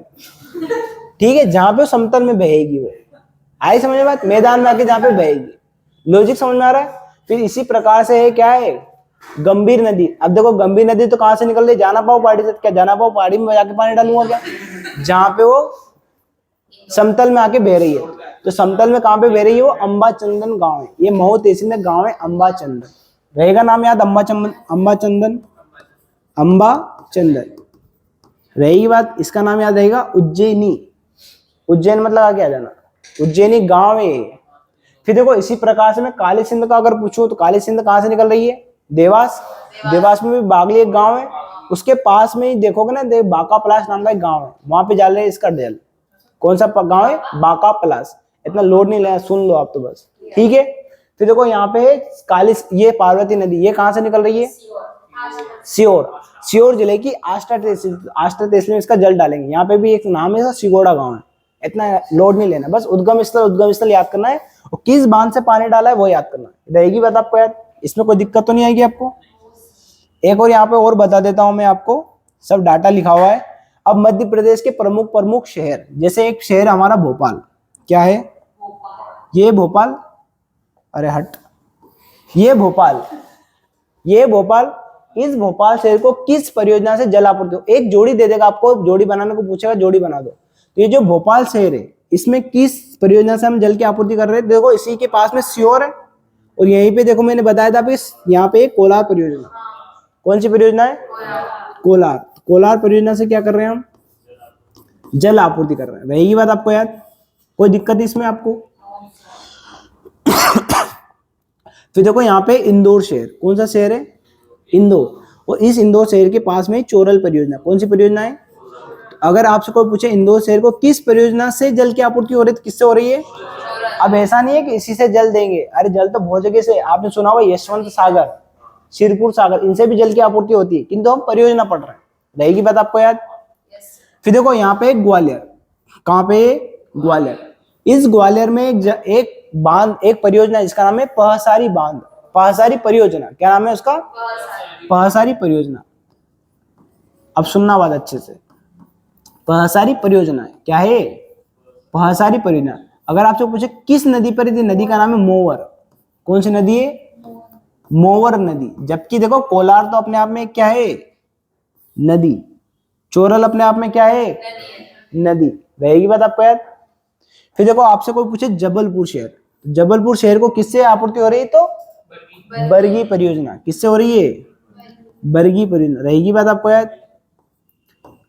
ठीक है, जहां पे समतल में बहेगी वो। आई समझ में बात? मैदान में आके जहां पे बहेगी। लॉजिक समझ में आ रहा है? फिर इसी प्रकार से है, क्या है? गंभीर नदी। अब देखो गंभीर नदी तो कहां से निकल रही है? जाना पाओ पहाड़ी से। क्या जाना पाओ पहाड़ी में जाके पानी डालूंगा क्या? जहां पे वो समतल में आके बह रही है। तो समतल में कहां पे बह रही है वो? अंबा चंदन गांव है। ये मऊ तहसील में गांव है अंबा चंदन। रहेगा नाम याद? अंबा चंदन, अंबा चंदन, अंबा चंदन। रहेगी बात, इसका नाम याद रहेगा उज्जैनी। उज्जैन मतलब आगे आ जाना, उज्जैनी गांव है। फिर देखो इसी प्रकार से मैं काली सिंध का अगर पूछूं तो काली सिंध कहां से निकल रही है? देवास। देवास में भी बागली एक गांव है, उसके पास में ही देखोगे ना बाका पलास नाम का एक गांव है, वहां पे डाल रहे इसका जल। कौन सा गांव है? बाका पलास। इतना लोड नहीं लेना, सुन लो आप तो बस, ठीक है। फिर देखो यहाँ पे है काली, ये पार्वती नदी, ये कहां से निकल रही है? सीहोर। सीहोर जिले की आष्टा तहसील में इसका जल डालेंगे। यहाँ पे भी एक नाम है, सिगोड़ा गांव है। इतना लोड नहीं लेना, बस उद्गम स्थल याद करना है, और किस बांध से पानी डाला है वो याद करना है। रहेगी बात आपको याद? इसमें कोई दिक्कत तो नहीं आएगी आपको? एक और यहाँ पे और बता देता हूं मैं आपको, सब डाटा लिखा हुआ है। अब मध्य प्रदेश के प्रमुख शहर, जैसे एक शहर हमारा भोपाल, क्या है ये? भोपाल। अरे हट, ये भोपाल, ये भोपाल। इस भोपाल शहर को किस परियोजना से जल आपूर्ति हो? एक जोड़ी दे देगा आपको, जोड़ी बनाने को पूछेगा, जोड़ी बना दो। तो ये जो भोपाल शहर है, इसमें किस परियोजना से हम जल की आपूर्ति कर रहे हैं? देखो इसी के पास में सीहोर है, और यहीं पे देखो मैंने बताया था यहाँ पे कोलार परियोजना। कौन सी परियोजना है? कोलार। कोलार परियोजना से क्या कर रहे हैं हम? जल आपूर्ति कर रहे हैं। रहेगी बात आपको याद? कोई दिक्कत इसमें आपको? फिर देखो यहाँ पे इंदौर शहर, कौन सा शहर है? इंदौर। और इस इंदौर शहर के पास में चोरल परियोजना। कौन सी परियोजना है? अगर आपसे कोई पूछे इंदौर शहर को किस परियोजना से जल की आपूर्ति हो रही है, किससे हो रही है? अब ऐसा नहीं है कि इसी से जल देंगे, अरे जल तो बहुत जगह से, आपने सुना होगा यशवंत सागर, शिरपुर सागर, इनसे भी जल की आपूर्ति होती है, किंतु हम परियोजना पढ़ रहे हैं। रहेगी बात आपको याद? फिर देखो यहाँ पे ग्वालियर, कहाँ पे? ग्वालियर। इस ग्वालियर में एक बांध, एक परियोजना जिसका नाम है पहसारी बांध, पहसारी परियोजना। क्या नाम है उसका? पहसारी परियोजना। अब सुनना बात अच्छे से, पहसारी परियोजना क्या है? पहसारी परियोजना। अगर आपसे पूछे किस नदी पर है, नदी का नाम है मोवर। कौन सी नदी है? मोवर नदी। जबकि देखो कोलार तो अपने आप में क्या है? नदी। चोरल अपने आप में क्या है? नदी। रहेगी बात आपको याद? फिर देखो आपसे कोई पूछे जबलपुर शहर, जबलपुर शहर को किससे आपूर्ति हो रही है? तो बरगी परियोजना। किससे हो रही है? बरगी परियोजना। रहेगी बात आपको याद?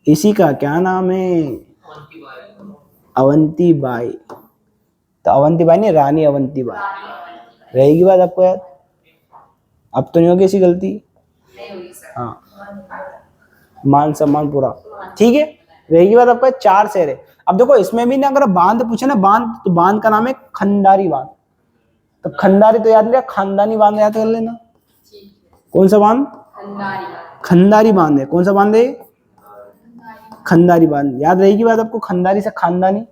इसी का क्या नाम है? अवंती बाई। तो अवंती बाई नहीं, रानी अवंती बाई। रहेगी बात आपको याद? अब तो नहीं होगी ऐसी गलती। नहीं होगी सर। हाँ, मान सम्मान पूरा, ठीक है। रहेगी बात आपका 4 शहर है। अब देखो इसमें भी ना अगर बांध पूछे ना, बांध तो बांध का नाम है खंडारी बांध। तो खंडारी तो याद नहीं, खानदानी बांध याद कर लेना। ठीक है। कौन सा बांध? खंडारी। खंडारी बांध है। कौन सा बांध है? खंडारी बांध। याद रहेगी बात आपको, खंडारी से खानदानी,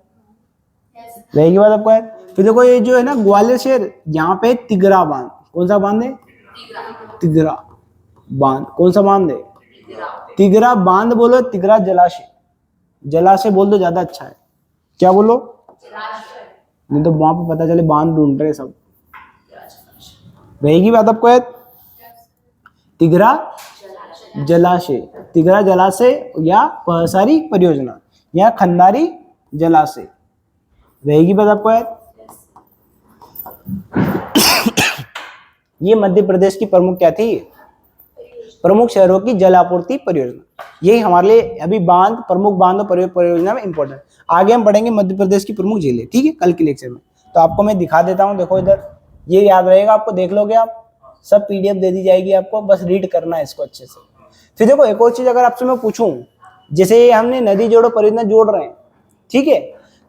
रहेगी बात आपको याद। फिर देखो ये जो है ना ग्वालियर शहर, यहाँ पे तिगरा बांध। कौन सा बांध है? तिगरा बांध। कौन सा बांध है? तिगरा बांध बोलो, तिगरा जलाशय। जलाशय बोल दो ज्यादा अच्छा है। क्या बोलो? नहीं तो वहां पे पता चले बांध ढूंढ रहे सब। रहेगी बात आपको याद? तिगरा जलाशय, तिगरा जलाशय या पहसारी परियोजना या खंडारी जलाशय। रहेगी बात आपको याद? ये मध्य प्रदेश की प्रमुख क्या थी? प्रमुख शहरों की जल आपूर्ति परियोजना। यही हमारे लिए अभी बांध, प्रमुख बांध और परियोजना में इंपॉर्टेंट। आगे हम पढ़ेंगे मध्य प्रदेश की प्रमुख झीलें, ठीक है, कल के लेक्चर में। तो आपको मैं दिखा देता हूँ, देखो इधर, ये याद रहेगा आपको, देख लोगे आप, सब पीडीएफ दे दी जाएगी आपको, बस रीड करना है इसको अच्छे से। फिर देखो एक और चीज अगर आपसे मैं पूछूं, जैसे हमने नदी जोड़ो परियोजना जोड़ रहे हैं, ठीक है,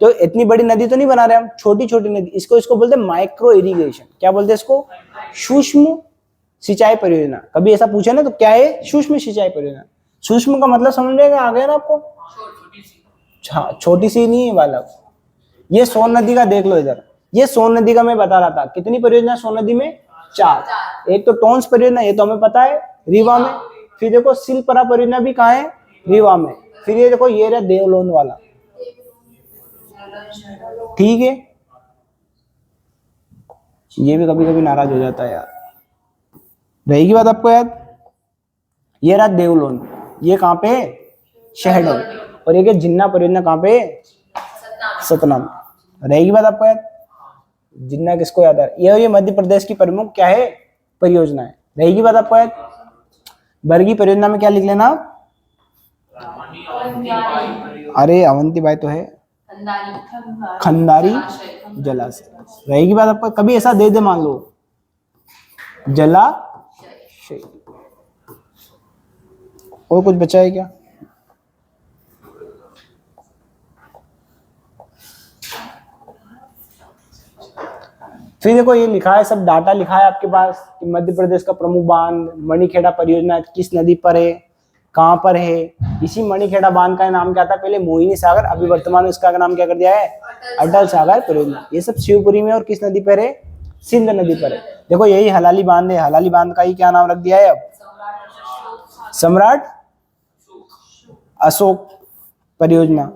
तो इतनी बड़ी नदी तो नहीं बना रहे हम, छोटी छोटी नदी, इसको बोलते हैं माइक्रो इरिगेशन। क्या बोलते हैं इसको? सूक्ष्म सिंचाई परियोजना। कभी ऐसा पूछा ना तो क्या है? सूक्ष्म सिंचाई परियोजना। सूक्ष्म का मतलब समझ में आ गया ना आपको? हाँ, छोटी सी नहीं है बालक। ये सोन नदी का देख लो इधर, ये सोन नदी का मैं बता रहा था। कितनी परियोजना सोन नदी में? 4। एक तो टोंस परियोजना, ये तो हमें पता है, रीवा में। फिर देखो सिलपरा परियोजना भी कहाँ है? रीवा में। फिर ये देखो ये रहा देवलोन वाला, ठीक है। ये भी कभी कभी नाराज हो जाता है यार। रहेगी बात आपको याद? ये रहा देवलोन, ये कहाँ पे? शहडोल। और ये जिन्ना परियोजना कहाँ पे? सतनाम। रहेगी बात आपको याद? जिन्ना किसको याद है? ये मध्य प्रदेश की प्रमुख क्या है? परियोजना है। रहेगी बात आपको याद? बरगी परियोजना में क्या लिख लेना आप? अरे अवंतीबाई तो है, खंडारी जलाशय। रहेगी बात आपको? कभी ऐसा दे दे मान लो, जलाशय। और कुछ बचा है क्या? फिर देखो ये लिखा है, सब डाटा लिखा है आपके पास कि मध्य प्रदेश का प्रमुख बांध मणिखेड़ा परियोजना किस नदी पर है, कहां पर है। इसी मणिखेड़ा बांध का नाम क्या था पहले? मोहिनी सागर। अभी वर्तमान में इसका नाम क्या कर दिया है? अटल सागर परियोजना। ये सब शिवपुरी में और किस नदी पर है? सिंध नदी पर है। देखो यही हलाली बांध है, हलाली बांध का ही क्या नाम रख दिया है अब? सम्राट अशोक परियोजना।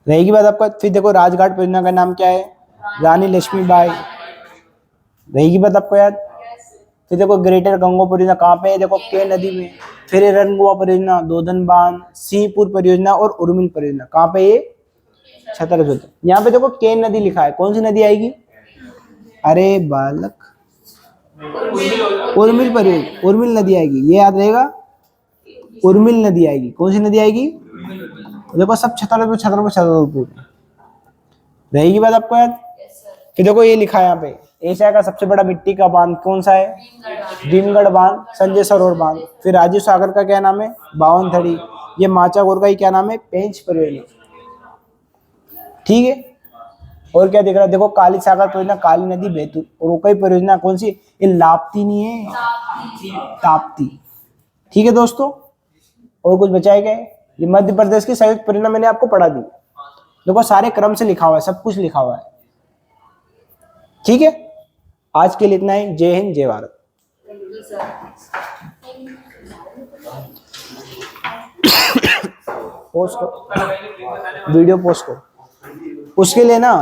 रहेगी बात आपका? फिर देखो राजघाट परियोजना का नाम क्या है? रानी लक्ष्मीबाई। रहेगी बात आपको याद? फिर देखो ग्रेटर गंगो परियोजना कहाँ पे है? देखो के नदी में। फिर रनगुआ परियोजना, दोधन बांध, सिंहपुर परियोजना और उर्मिल परियोजना कहाँ पे? ये छतरपुर। यहाँ पे देखो के नदी लिखा है, कौन सी नदी आएगी? अरे बालक, उर्मिल परियोजना, उर्मिल नदी आएगी, ये याद रहेगा। उर्मिल नदी आएगी। कौन सी नदी आएगी? देखो सब छतरपुर छतरपुर छतरपुर। रहेगी बात आपको याद? फिर देखो ये लिखा है यहाँ पे, एशिया का सबसे बड़ा मिट्टी का बांध कौन सा है? भीमगढ़ बांध, संजय सरोवर बांध। फिर राजीव सागर का क्या नाम है? बावनथड़ी। ये माचागोर का ही क्या नाम है? पेंच परियोजना, ठीक है। और क्या दिख रहा है? देखो काली सागर परियोजना, काली नदी बैतूल। और रोकई परियोजना कौन सी? ये लाप्ती नहीं है, ताप्ती, ठीक है दोस्तों। और कुछ बचा है क्या? ये मध्य प्रदेश की संयुक्त परियोजना मैंने आपको पढ़ा दी। देखो सारे क्रम से लिखा हुआ है, सब कुछ लिखा हुआ है, ठीक है। आज के लिए इतना ही। जय हिंद, जय भारत। पोस्ट को वीडियो पोस्ट को उसके लिए ना